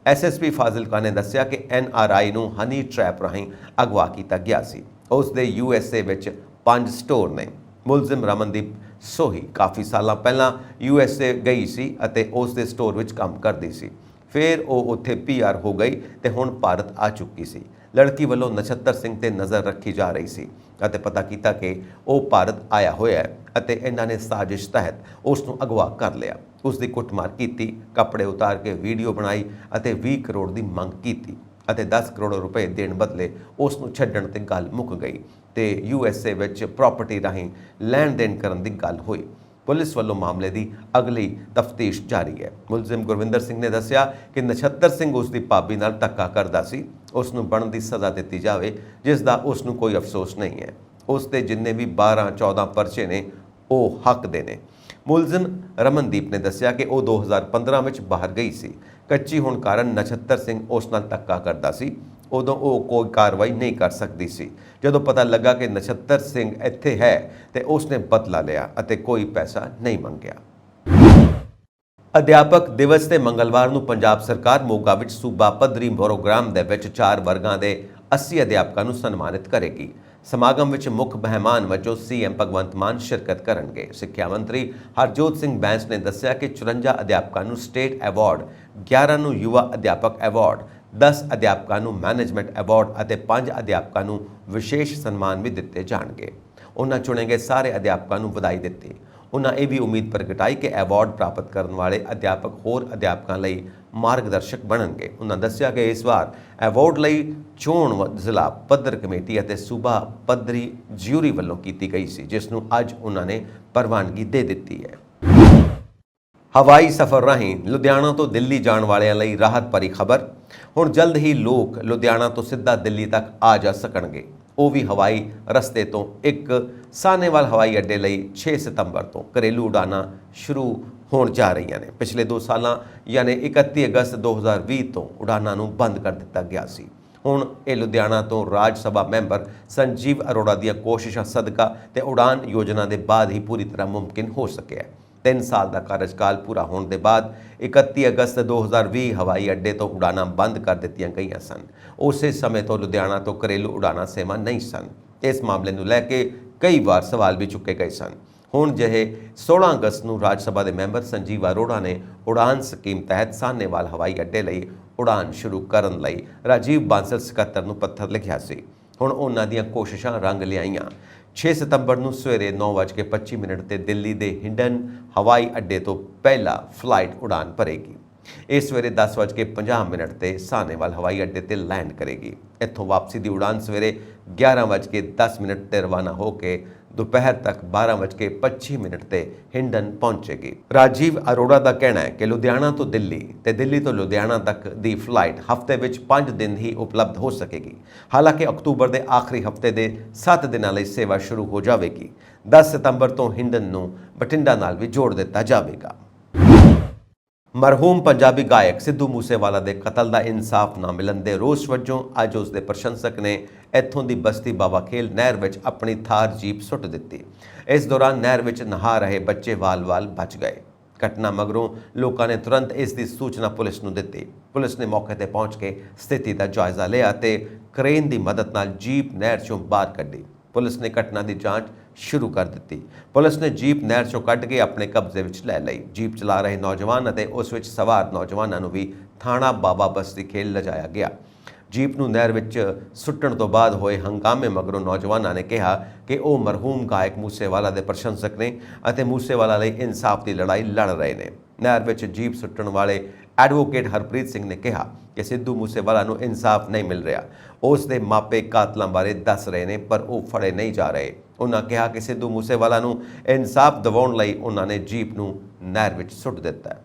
[SPEAKER 2] SSP ਫਾਜ਼ਿਲਕਾ ਨੇ ਦੱਸਿਆ ਕਿ NRI ਨੂੰ ਹਨੀ ਟ੍ਰੈਪ ਰਾਹੀਂ ਅਗਵਾ ਕੀਤਾ ਗਿਆ ਸੀ। ਉਸ ਦੇ USA ਵਿੱਚ 5 ਸਟੋਰ ਨੇ। ਮੁਲਜ਼ਮ ਰਮਨਦੀਪ ਸੋਹੀ ਕਾਫੀ ਸਾਲਾਂ ਪਹਿਲਾਂ USA ਗਈ ਸੀ ਅਤੇ ਉਸ ਦੇ ਸਟੋਰ ਵਿੱਚ ਕੰਮ ਕਰਦੀ ਸੀ। ਫਿਰ ਉਹ ਉੱਥੇ PR ਹੋ ਗਈ ਤੇ ਹੁਣ ਭਾਰਤ ਆ ਚੁੱਕੀ ਸੀ। ਲੜਕੀ ਵੱਲੋਂ ਨਛੱਤਰ ਸਿੰਘ ਤੇ ਨਜ਼ਰ ਰੱਖੀ ਜਾ ਰਹੀ ਸੀ ਅਤੇ ਪਤਾ ਕੀਤਾ ਕਿ ਉਹ ਭਾਰਤ ਆਇਆ ਹੋਇਆ ਹੈ ਅਤੇ ਇਹਨਾਂ ਨੇ ਸਾਜ਼ਿਸ਼ ਤਹਿਤ ਉਸ ਨੂੰ ਅਗਵਾ ਕਰ ਲਿਆ। ਉਸ ਦੀ ਕੁੱਟਮਾਰ ਕੀਤੀ, ਕੱਪੜੇ ਉਤਾਰ ਕੇ ਵੀਡੀਓ ਬਣਾਈ ਅਤੇ 20 ਕਰੋੜ ਦੀ ਮੰਗ ਕੀਤੀ ਅਤੇ 10 ਕਰੋੜ ਰੁਪਏ ਦੇਣ ਬਦਲੇ ਉਸ ਨੂੰ ਛੱਡਣ ਤੇ ਗੱਲ ਮੁੱਕ ਗਈ ਤੇ USA ਵਿੱਚ ਪ੍ਰਾਪਰਟੀ ਰਾਹੀਂ ਲੈਣ ਦੇਣ ਕਰਨ ਦੀ ਗੱਲ ਹੋਈ। ਪੁਲਿਸ ਵੱਲੋਂ ਮਾਮਲੇ ਦੀ ਅਗਲੀ ਤਫਤੀਸ਼ ਜਾਰੀ ਹੈ। ਮੁਲਜ਼ਮ ਗੁਰਵਿੰਦਰ ਸਿੰਘ ਨੇ ਦੱਸਿਆ ਕਿ ਨਛੱਤਰ ਸਿੰਘ ਉਸ ਦੀ ਭਾਬੀ ਨਾਲ ਧੱਕਾ ਕਰਦਾ ਸੀ। ਉਸ ਨੂੰ ਬਣਨ ਦੀ ਸਜ਼ਾ ਦਿੱਤੀ ਜਾਵੇ, ਜਿਸ ਦਾ ਉਸ ਨੂੰ ਕੋਈ ਅਫਸੋਸ ਨਹੀਂ ਹੈ। ਉਸ ਦੇ ਜਿੰਨੇ ਵੀ 12-14 ਪਰਚੇ ਨੇ ਉਹ ਹੱਕ ਦੇ ਨੇ। ਮੁਲਜ਼ਮ ਰਮਨਦੀਪ ਨੇ ਦੱਸਿਆ ਕਿ ਉਹ 2015 ਵਿੱਚ ਬਾਹਰ ਗਈ ਸੀ। ਕੱਚੀ ਹੋਣ ਕਾਰਨ ਨਛੱਤਰ ਸਿੰਘ ਉਸ ਨਾਲ ਧੱਕਾ ਕਰਦਾ ਸੀ। ਉਦੋਂ ਉਹ ਕੋਈ ਕਾਰਵਾਈ ਨਹੀਂ ਕਰ ਸਕਦੀ ਸੀ। ਜਦੋਂ ਪਤਾ ਲੱਗਾ ਕਿ ਨਛੱਤਰ ਸਿੰਘ ਇੱਥੇ ਹੈ ਤੇ ਉਸ ਨੇ ਬਦਲਾ ਲਿਆ ਅਤੇ ਕੋਈ ਪੈਸਾ ਨਹੀਂ ਮੰਗਿਆ। ਅਧਿਆਪਕ ਦਿਵਸ ਤੇ ਮੰਗਲਵਾਰ ਨੂੰ ਪੰਜਾਬ ਸਰਕਾਰ ਮੋਗਾ ਵਿੱਚ ਸੂਬਾ ਪੱਧਰੀ ਪ੍ਰੋਗਰਾਮ ਦੇ ਵਿੱਚ 4 ਵਰਗਾਂ ਦੇ 80 ਅਧਿਆਪਕਾਂ ਨੂੰ ਸਨਮਾਨਿਤ ਕਰੇਗੀ। ਸਮਾਗਮ ਵਿੱਚ ਮੁੱਖ ਮਹਿਮਾਨ ਵਜੋਂ CM ਭਗਵੰਤ ਮਾਨ ਸ਼ਿਰਕਤ ਕਰਨਗੇ। ਸਿੱਖਿਆ ਮੰਤਰੀ ਹਰਜੋਤ ਸਿੰਘ ਬੈਂਸ ਨੇ ਦੱਸਿਆ ਕਿ 54 ਅਧਿਆਪਕਾਂ ਨੂੰ ਸਟੇਟ ਐਵਾਰਡ, 11 ਨੂੰ ਯੁਵਾ ਅਧਿਆਪਕ ਐਵਾਰਡ, 10 ਅਧਿਆਪਕਾਂ ਨੂੰ ਮੈਨੇਜਮੈਂਟ ਐਵਾਰਡ ਅਤੇ 5 ਅਧਿਆਪਕਾਂ ਨੂੰ ਵਿਸ਼ੇਸ਼ ਸਨਮਾਨ ਵੀ ਦਿੱਤੇ ਜਾਣਗੇ। ਉਹਨਾਂ ਚੁਣੇ ਗਏ ਸਾਰੇ ਅਧਿਆਪਕਾਂ ਨੂੰ ਵਧਾਈ ਦਿੱਤੀ। ਉਹਨਾਂ ਇਹ ਵੀ ਉਮੀਦ ਪ੍ਰਗਟਾਈ ਕਿ ਐਵਾਰਡ ਪ੍ਰਾਪਤ ਕਰਨ ਵਾਲੇ ਅਧਿਆਪਕ ਹੋਰ ਅਧਿਆਪਕਾਂ ਲਈ ਮਾਰਗਦਰਸ਼ਕ ਬਣਨਗੇ। ਉਹਨਾਂ ਦੱਸਿਆ ਕਿ ਇਸ ਵਾਰ ਐਵਾਰਡ ਲਈ ਚੋਣ ਜ਼ਿਲ੍ਹਾ ਪੱਧਰ ਕਮੇਟੀ ਅਤੇ ਸੂਬਾ ਪੱਧਰੀ ਜਿਊਰੀ ਵੱਲੋਂ ਕੀਤੀ ਗਈ ਸੀ, ਜਿਸ ਨੂੰ ਅੱਜ ਉਹਨਾਂ ਨੇ ਪ੍ਰਵਾਨਗੀ ਦੇ ਦਿੱਤੀ ਹੈ। ਹਵਾਈ ਸਫ਼ਰ ਰਾਹੀਂ ਲੁਧਿਆਣਾ ਤੋਂ ਦਿੱਲੀ ਜਾਣ ਵਾਲਿਆਂ ਲਈ ਰਾਹਤ ਭਰੀ ਖਬਰ। ਹੁਣ ਜਲਦ ਹੀ ਲੋਕ ਲੁਧਿਆਣਾ ਤੋਂ ਸਿੱਧਾ ਦਿੱਲੀ ਤੱਕ ਆ ਜਾ ਸਕਣਗੇ, ਉਹ ਵੀ ਹਵਾਈ ਰਸਤੇ ਤੋਂ। ਇੱਕ ਸਾਹਨੇਵਾਲ ਹਵਾਈ ਅੱਡੇ ਲਈ 6 ਸਤੰਬਰ ਤੋਂ ਘਰੇਲੂ ਉਡਾਨਾਂ ਸ਼ੁਰੂ ਹੋਣ ਜਾ ਰਹੀਆਂ ਨੇ। ਪਿਛਲੇ 2 ਸਾਲਾਂ ਯਾਨੀ 31 ਅਗਸਤ 2020 ਤੋਂ ਉਡਾਨਾਂ ਨੂੰ ਬੰਦ ਕਰ ਦਿੱਤਾ ਗਿਆ ਸੀ। ਹੁਣ ਇਹ ਲੁਧਿਆਣਾ ਤੋਂ ਰਾਜ ਸਭਾ ਮੈਂਬਰ ਸੰਜੀਵ ਅਰੋੜਾ ਦੀਆਂ ਕੋਸ਼ਿਸ਼ਾਂ ਸਦਕਾ ਤੇ ਉਡਾਨ ਯੋਜਨਾ ਦੇ ਬਾਅਦ ਹੀ ਪੂਰੀ ਤਰ੍ਹਾਂ ਮੁਮਕਿਨ ਹੋ ਸਕਿਆ। 3 ਸਾਲ ਦਾ ਕਾਰਜਕਾਲ ਪੂਰਾ ਹੋਣ ਦੇ ਬਾਅਦ 31 ਅਗਸਤ 2020 ਹਵਾਈ ਅੱਡੇ ਤੋਂ ਉਡਾਨਾਂ ਬੰਦ ਕਰ ਦਿੱਤੀਆਂ ਗਈਆਂ ਸਨ। ਉਸੇ ਸਮੇਂ ਤੋਂ ਲੁਧਿਆਣਾ ਤੋਂ ਘਰੇਲੂ ਉਡਾਨਾਂ ਸੇਵਾ ਨਹੀਂ ਸਨ। ਇਸ ਮਾਮਲੇ ਨੂੰ ਲੈ ਕੇ ਕਈ ਵਾਰ ਸਵਾਲ ਵੀ ਚੁੱਕੇ ਗਏ ਸਨ। ਹੁਣ ਜਿਹੇ 16 ਅਗਸਤ ਨੂੰ ਰਾਜ ਸਭਾ ਦੇ ਮੈਂਬਰ ਸੰਜੀਵ ਅਰੋੜਾ ਨੇ ਉਡਾਨ ਸਕੀਮ ਤਹਿਤ ਸਾਹਨੇਵਾਲ ਹਵਾਈ ਅੱਡੇ ਲਈ ਉਡਾਨ ਸ਼ੁਰੂ ਕਰਨ ਲਈ ਰਾਜੀਵ ਬਾਂਸਲ ਸਕੱਤਰ ਨੂੰ ਪੱਤਰ ਲਿਖਿਆ ਸੀ। ਹੁਣ ਉਹਨਾਂ ਦੀਆਂ ਕੋਸ਼ਿਸ਼ਾਂ ਰੰਗ ਲਿਆਈਆਂ। 6 ਸਤੰਬਰ ਨੂੰ ਸਵੇਰੇ 9:25 ਤੇ ਦਿੱਲੀ ਦੇ ਹਿੰਡਨ ਹਵਾਈ ਅੱਡੇ ਤੋਂ ਪਹਿਲਾ ਫਲਾਈਟ ਉਡਾਨ ਭਰੇਗੀ। ਇਹ ਸਵੇਰੇ 10:50 ਤੇ ਸਾਹਨੇਵਾਲ ਹਵਾਈ ਅੱਡੇ ਤੇ ਲੈਂਡ ਕਰੇਗੀ। ਇੱਥੋਂ ਵਾਪਸੀ ਦੀ ਉਡਾਨ ਸਵੇਰੇ 11:10 ਤੇ ਰਵਾਨਾ ਹੋ ਕੇ ਦੁਪਹਿਰ ਤੱਕ 12:25 ਤੇ ਹਿੰਡਨ ਪਹੁੰਚੇਗੀ। ਰਾਜੀਵ ਅਰੋੜਾ ਦਾ ਕਹਿਣਾ ਹੈ ਕਿ ਲੁਧਿਆਣਾ ਤੋਂ ਦਿੱਲੀ ਤੇ ਦਿੱਲੀ ਤੋਂ ਲੁਧਿਆਣਾ ਤੱਕ ਦੀ ਫਲਾਈਟ ਹਫ਼ਤੇ ਵਿੱਚ 5 ਦਿਨ ਹੀ ਉਪਲਬਧ ਹੋ ਸਕੇਗੀ। ਹਾਲਾਂਕਿ ਅਕਤੂਬਰ ਦੇ ਆਖਰੀ ਹਫ਼ਤੇ ਦੇ 7 ਦਿਨਾਂ ਲਈ ਸੇਵਾ ਸ਼ੁਰੂ ਹੋ ਜਾਵੇਗੀ। 10 ਸਤੰਬਰ ਤੋਂ ਹਿੰਡਨ ਨੂੰ ਬਠਿੰਡਾ ਨਾਲ ਵੀ ਜੋੜ ਦਿੱਤਾ ਜਾਵੇਗਾ। ਮਰਹੂਮ ਪੰਜਾਬੀ ਗਾਇਕ ਸਿੱਧੂ ਮੂਸੇਵਾਲਾ ਦੇ ਕਤਲ ਦਾ ਇਨਸਾਫ ਨਾ ਮਿਲਣ ਦੇ ਰੋਸ ਵਜੋਂ ਅੱਜ ਉਸ ਦੇ ਪ੍ਰਸ਼ੰਸਕ ਨੇ ਇੱਥੋਂ ਦੀ ਬਸਤੀ ਬਾਬਾ ਖੇਲ ਨਹਿਰ ਵਿੱਚ ਆਪਣੀ ਥਾਰ ਜੀਪ ਸੁੱਟ ਦਿੱਤੀ। ਇਸ ਦੌਰਾਨ ਨਹਿਰ ਵਿੱਚ ਨਹਾ ਰਹੇ ਬੱਚੇ ਵਾਲ-ਵਾਲ ਬਚ ਗਏ। ਘਟਨਾ ਮਗਰੋਂ ਲੋਕਾਂ ਨੇ ਤੁਰੰਤ ਇਸ ਦੀ ਸੂਚਨਾ ਪੁਲਿਸ ਨੂੰ ਦਿੱਤੀ। ਪੁਲਿਸ ਨੇ ਮੌਕੇ ਤੇ ਪਹੁੰਚ ਕੇ ਸਥਿਤੀ ਦਾ ਜਾਇਜ਼ਾ ਲਿਆ ਤੇ ਕ੍ਰੇਨ ਦੀ ਮਦਦ ਨਾਲ ਜੀਪ ਨਹਿਰ ਚੋਂ ਬਾਹਰ ਕੱਢੀ। ਪੁਲਿਸ ਨੇ ਘਟਨਾ ਦੀ ਜਾਂਚ ਸ਼ੁਰੂ ਕਰ ਦਿੱਤੀ। ਪੁਲਿਸ ਨੇ ਜੀਪ ਨਹਿਰ ਚੋਂ ਕੱਢ ਕੇ ਆਪਣੇ ਕਬਜ਼ੇ ਵਿੱਚ ਲੈ ਲਈ। ਜੀਪ ਚਲਾ ਰਹੇ ਨੌਜਵਾਨ ਅਤੇ ਉਸ ਵਿੱਚ ਸਵਾਰ ਨੌਜਵਾਨਾਂ ਨੂੰ ਵੀ ਥਾਣਾ ਬਾਬਾ ਬਸਤੀ ਖੇਲ ਲਿਜਾਇਆ ਗਿਆ। ਜੀਪ ਨੂੰ ਨਹਿਰ ਵਿੱਚ ਸੁੱਟਣ ਤੋਂ ਬਾਅਦ ਹੋਏ ਹੰਗਾਮੇ ਮਗਰੋਂ ਨੌਜਵਾਨਾਂ ਨੇ ਕਿਹਾ ਕਿ ਉਹ ਮਰਹੂਮ ਗਾਇਕ ਮੂਸੇਵਾਲਾ ਦੇ ਪ੍ਰਸ਼ੰਸਕ ਨੇ ਅਤੇ ਮੂਸੇਵਾਲਾ ਲਈ ਇਨਸਾਫ ਦੀ ਲੜਾਈ ਲੜ ਰਹੇ ਨੇ। ਨਹਿਰ ਵਿੱਚ ਜੀਪ ਸੁੱਟਣ ਵਾਲੇ ਐਡਵੋਕੇਟ ਹਰਪ੍ਰੀਤ ਸਿੰਘ ਨੇ ਕਿਹਾ ਕਿ ਸਿੱਧੂ ਮੂਸੇਵਾਲਾ ਨੂੰ ਇਨਸਾਫ ਨਹੀਂ ਮਿਲ ਰਿਹਾ। ਉਸ ਦੇ ਮਾਪੇ ਕਾਤਲਾਂ ਬਾਰੇ ਦੱਸ ਰਹੇ ਨੇ ਪਰ ਉਹ ਫੜੇ ਨਹੀਂ ਜਾ ਰਹੇ। ਉਹਨਾਂ ਕਿਹਾ ਕਿ ਸਿੱਧੂ ਮੂਸੇਵਾਲਾ ਨੂੰ ਇਨਸਾਫ ਦਿਵਾਉਣ ਲਈ ਉਹਨਾਂ ਨੇ ਜੀਪ ਨੂੰ ਨਹਿਰ ਵਿੱਚ ਸੁੱਟ ਦਿੱਤਾ।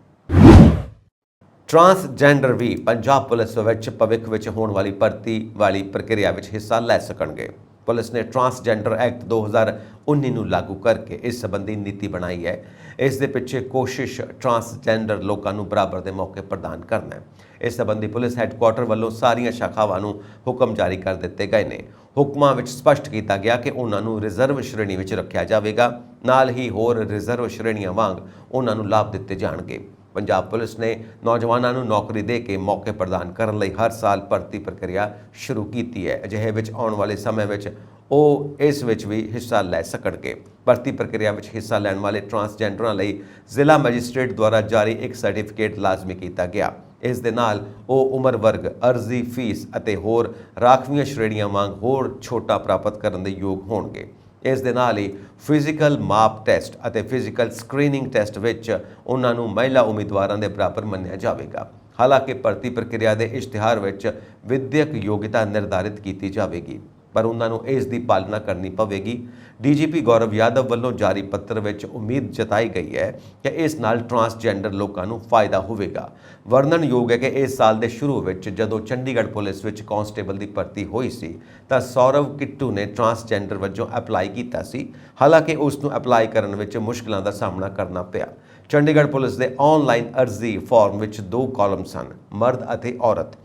[SPEAKER 2] ਟਰਾਂਸਜੈਂਡਰ ਵੀ ਪੰਜਾਬ ਪੁਲਿਸ ਵਿੱਚ ਭਵਿੱਖ ਵਿੱਚ ਹੋਣ ਵਾਲੀ ਭਰਤੀ ਵਾਲੀ ਪ੍ਰਕਿਰਿਆ ਵਿੱਚ ਹਿੱਸਾ ਲੈ ਸਕਣਗੇ। ਪੁਲਿਸ ਨੇ ਟਰਾਂਸਜੈਂਡਰ ਐਕਟ 2019 ਨੂੰ ਲਾਗੂ ਕਰਕੇ ਇਸ ਸੰਬੰਧੀ ਨੀਤੀ ਬਣਾਈ ਹੈ। ਇਸ ਦੇ ਪਿੱਛੇ ਕੋਸ਼ਿਸ਼ ਟਰਾਂਸਜੈਂਡਰ ਲੋਕਾਂ ਨੂੰ ਬਰਾਬਰ ਦੇ ਮੌਕੇ ਪ੍ਰਦਾਨ ਕਰਨਾ ਹੈ। ਇਸ ਸੰਬੰਧੀ ਪੁਲਿਸ ਹੈੱਡਕੁਆਰਟਰ ਵੱਲੋਂ ਸਾਰੀਆਂ ਸ਼ਾਖਾਵਾਂ ਨੂੰ ਹੁਕਮ ਜਾਰੀ ਕਰ ਦਿੱਤੇ ਗਏ ਨੇ। ਹੁਕਮਾਂ ਵਿੱਚ ਸਪਸ਼ਟ ਕੀਤਾ ਗਿਆ ਕਿ ਉਹਨਾਂ ਨੂੰ ਰਿਜ਼ਰਵ ਸ਼੍ਰੇਣੀ ਵਿੱਚ ਰੱਖਿਆ ਜਾਵੇਗਾ। ਨਾਲ ਹੀ ਹੋਰ ਰਿਜ਼ਰਵ ਸ਼੍ਰੇਣੀਆਂ ਵਾਂਗ ਉਹਨਾਂ ਨੂੰ ਲਾਭ ਦਿੱਤੇ ਜਾਣਗੇ। ਪੰਜਾਬ ਪੁਲਿਸ ਨੇ ਨੌਜਵਾਨਾਂ ਨੂੰ ਨੌਕਰੀ ਦੇ ਕੇ ਮੌਕੇ ਪ੍ਰਦਾਨ ਕਰਨ ਲਈ ਹਰ ਸਾਲ ਭਰਤੀ ਪ੍ਰਕਿਰਿਆ ਸ਼ੁਰੂ ਕੀਤੀ ਹੈ। ਅਜਿਹੇ ਵਿੱਚ ਆਉਣ ਵਾਲੇ ਸਮੇਂ ਵਿੱਚ ਉਹ ਇਸ ਵਿੱਚ ਵੀ ਹਿੱਸਾ ਲੈ ਸਕਣਗੇ। ਭਰਤੀ ਪ੍ਰਕਿਰਿਆ ਵਿੱਚ ਹਿੱਸਾ ਲੈਣ ਵਾਲੇ ਟਰਾਂਸਜੈਂਡਰਾਂ ਲਈ ਜ਼ਿਲ੍ਹਾ ਮੈਜਿਸਟ੍ਰੇਟ ਦੁਆਰਾ ਜਾਰੀ ਇੱਕ ਸਰਟੀਫਿਕੇਟ ਲਾਜ਼ਮੀ ਕੀਤਾ ਗਿਆ। ਇਸ ਦੇ ਨਾਲ ਉਹ ਉਮਰ ਵਰਗ, ਅਰਜ਼ੀ ਫੀਸ ਅਤੇ ਹੋਰ ਰਾਖਵੀਆਂ ਸ਼੍ਰੇਣੀਆਂ ਵਾਂਗ ਹੋਰ ਛੋਟਾਂ ਪ੍ਰਾਪਤ ਕਰਨ ਦੇ ਯੋਗ ਹੋਣਗੇ। ਇਸ ਦੇ ਨਾਲ ਹੀ ਫਿਜ਼ੀਕਲ ਮਾਪ ਟੈਸਟ ਅਤੇ ਫਿਜ਼ੀਕਲ ਸਕਰੀਨਿੰਗ ਟੈਸਟ ਵਿੱਚ ਉਹਨਾਂ ਨੂੰ ਮਹਿਲਾ ਉਮੀਦਵਾਰਾਂ ਦੇ ਬਰਾਬਰ ਮੰਨਿਆ ਜਾਵੇਗਾ। ਹਾਲਾਂਕਿ ਭਰਤੀ ਪ੍ਰਕਿਰਿਆ ਦੇ ਇਸ਼ਤਿਹਾਰ ਵਿੱਚ ਵਿਦਿਅਕ ਯੋਗਤਾ ਨਿਰਧਾਰਿਤ ਕੀਤੀ ਜਾਵੇਗੀ, ਪਰ ਉਹਨਾਂ ਨੂੰ ਇਸ ਦੀ ਪਾਲਣਾ ਕਰਨੀ ਪਵੇਗੀ। ਡੀਜੀਪੀ ਗੌਰਵ ਯਾਦਵ ਵੱਲੋਂ ਜਾਰੀ ਪੱਤਰ ਵਿੱਚ ਉਮੀਦ ਜਤਾਈ ਗਈ ਹੈ ਕਿ ਇਸ ਨਾਲ ਟਰਾਂਸਜੈਂਡਰ ਲੋਕਾਂ ਨੂੰ ਫਾਇਦਾ ਹੋਵੇਗਾ। ਵਰਣਨਯੋਗ ਹੈ ਕਿ ਇਸ ਸਾਲ ਦੇ ਸ਼ੁਰੂ ਵਿੱਚ ਜਦੋਂ ਚੰਡੀਗੜ੍ਹ ਪੁਲਿਸ ਵਿੱਚ ਕਾਂਸਟੇਬਲ ਦੀ ਭਰਤੀ ਹੋਈ ਸੀ ਤਾਂ ਸੌਰਵ ਕਿੱਟੂ ਨੇ ਟਰਾਂਸਜੈਂਡਰ ਵਜੋਂ ਅਪਲਾਈ ਕੀਤਾ ਸੀ। ਹਾਲਾਂਕਿ ਉਸ ਨੂੰ ਅਪਲਾਈ ਕਰਨ ਵਿੱਚ ਮੁਸ਼ਕਲਾਂ ਦਾ ਸਾਹਮਣਾ ਕਰਨਾ ਪਿਆ। ਚੰਡੀਗੜ੍ਹ ਪੁਲਿਸ ਦੇ ਆਨਲਾਈਨ ਅਰਜ਼ੀ ਫਾਰਮ ਵਿੱਚ 2 ਕਾਲਮ ਸਨ, ਮਰਦ ਅਤੇ ਔਰਤ।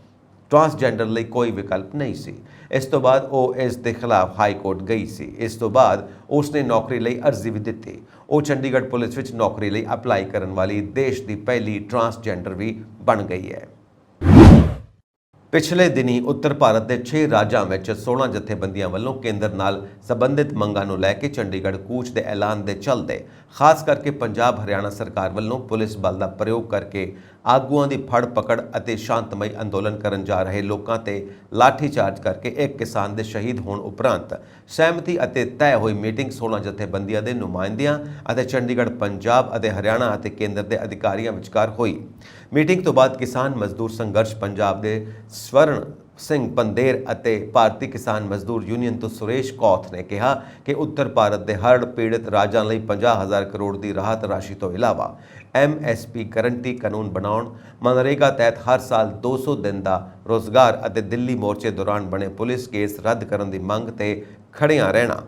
[SPEAKER 2] ਟਰਾਂਸਜੈਂਡਰ ਲਈ ਕੋਈ ਵਿਕਲਪ ਨਹੀਂ ਸੀ। ਇਸ ਤੋਂ ਬਾਅਦ ਉਹ ਇਸ ਦੇ ਖਿਲਾਫ ਹਾਈ ਕੋਰਟ ਗਈ ਸੀ। ਇਸ ਤੋਂ ਬਾਅਦ ਉਸ ਨੇ ਨੌਕਰੀ ਲਈ ਅਰਜ਼ੀ ਵੀ ਦਿੱਤੀ। ਉਹ ਚੰਡੀਗੜ੍ਹ ਪੁਲਿਸ ਵਿੱਚ ਨੌਕਰੀ ਲਈ ਅਪਲਾਈ ਕਰਨ ਵਾਲੀ ਦੇਸ਼ ਦੀ ਪਹਿਲੀ ਟਰਾਂਸਜੈਂਡਰ ਵੀ ਬਣ ਗਈ ਹੈ। ਪਿਛਲੇ ਦਿਨੀ ਉੱਤਰ ਭਾਰਤ ਦੇ 6 ਰਾਜਾਂ ਵਿੱਚ 16 ਜਥੇਬੰਦੀਆਂ ਵੱਲੋਂ ਕੇਂਦਰ ਨਾਲ ਸੰਬੰਧਿਤ ਮੰਗਾਂ ਨੂੰ ਲੈ ਕੇ ਚੰਡੀਗੜ੍ਹ ਕੂਚ ਦੇ ਐਲਾਨ ਦੇ ਚੱਲਦੇ ਖਾਸ ਕਰਕੇ ਪੰਜਾਬ ਹਰਿਆਣਾ ਸਰਕਾਰ ਵੱਲੋਂ ਪੁਲਿਸ ਬਲ ਦਾ ਪ੍ਰਯੋਗ ਕਰਕੇ ਆਗੂਆਂ ਦੀ ਫੜ ਪਕੜ ਅਤੇ ਸ਼ਾਂਤਮਈ ਅੰਦੋਲਨ ਕਰਨ ਜਾ ਰਹੇ ਲੋਕਾਂ ਤੇ ਲਾਠੀਚਾਰਜ ਕਰਕੇ ਇੱਕ ਕਿਸਾਨ ਦੇ ਸ਼ਹੀਦ ਹੋਣ ਉਪਰੰਤ ਸਹਿਮਤੀ ਅਤੇ ਤੈਅ ਹੋਈ ਮੀਟਿੰਗ 16 ਜਥੇਬੰਦੀਆਂ ਦੇ ਨੁਮਾਇੰਦਿਆਂ ਅਤੇ ਚੰਡੀਗੜ੍ਹ ਪੰਜਾਬ ਅਤੇ ਹਰਿਆਣਾ ਅਤੇ ਕੇਂਦਰ ਦੇ ਅਧਿਕਾਰੀਆਂ ਵਿਚਕਾਰ ਹੋਈ। ਮੀਟਿੰਗ ਤੋਂ ਬਾਅਦ ਕਿਸਾਨ ਮਜ਼ਦੂਰ ਸੰਘਰਸ਼ ਪੰਜਾਬ ਦੇ ਸਵਰਨ ਸਿੰਘ ਪੰਦੇਰ ਅਤੇ ਭਾਰਤੀ ਕਿਸਾਨ ਮਜ਼ਦੂਰ ਯੂਨੀਅਨ ਤੋਂ ਸੁਰੇਸ਼ ਕੌਥ ਨੇ ਕਿਹਾ ਕਿ ਉੱਤਰ ਭਾਰਤ ਦੇ ਹੜ੍ਹ ਪੀੜਤ ਰਾਜਾਂ ਲਈ 50,000 ਕਰੋੜ ਦੀ ਰਾਹਤ ਰਾਸ਼ੀ ਤੋਂ ਇਲਾਵਾ MSP ਗਰੰਟੀ ਕਾਨੂੰਨ ਬਣਾਉਣ, ਮਨਰੇਗਾ ਤਹਿਤ ਹਰ ਸਾਲ 200 ਦਿਨ ਦਾ ਰੋਜ਼ਗਾਰ ਅਤੇ ਦਿੱਲੀ ਮੋਰਚੇ ਦੌਰਾਨ ਬਣੇ ਪੁਲਿਸ ਕੇਸ ਰੱਦ ਕਰਨ ਦੀ ਮੰਗ ਤੇ ਖੜਿਆਂ ਰਹਿਣਾ,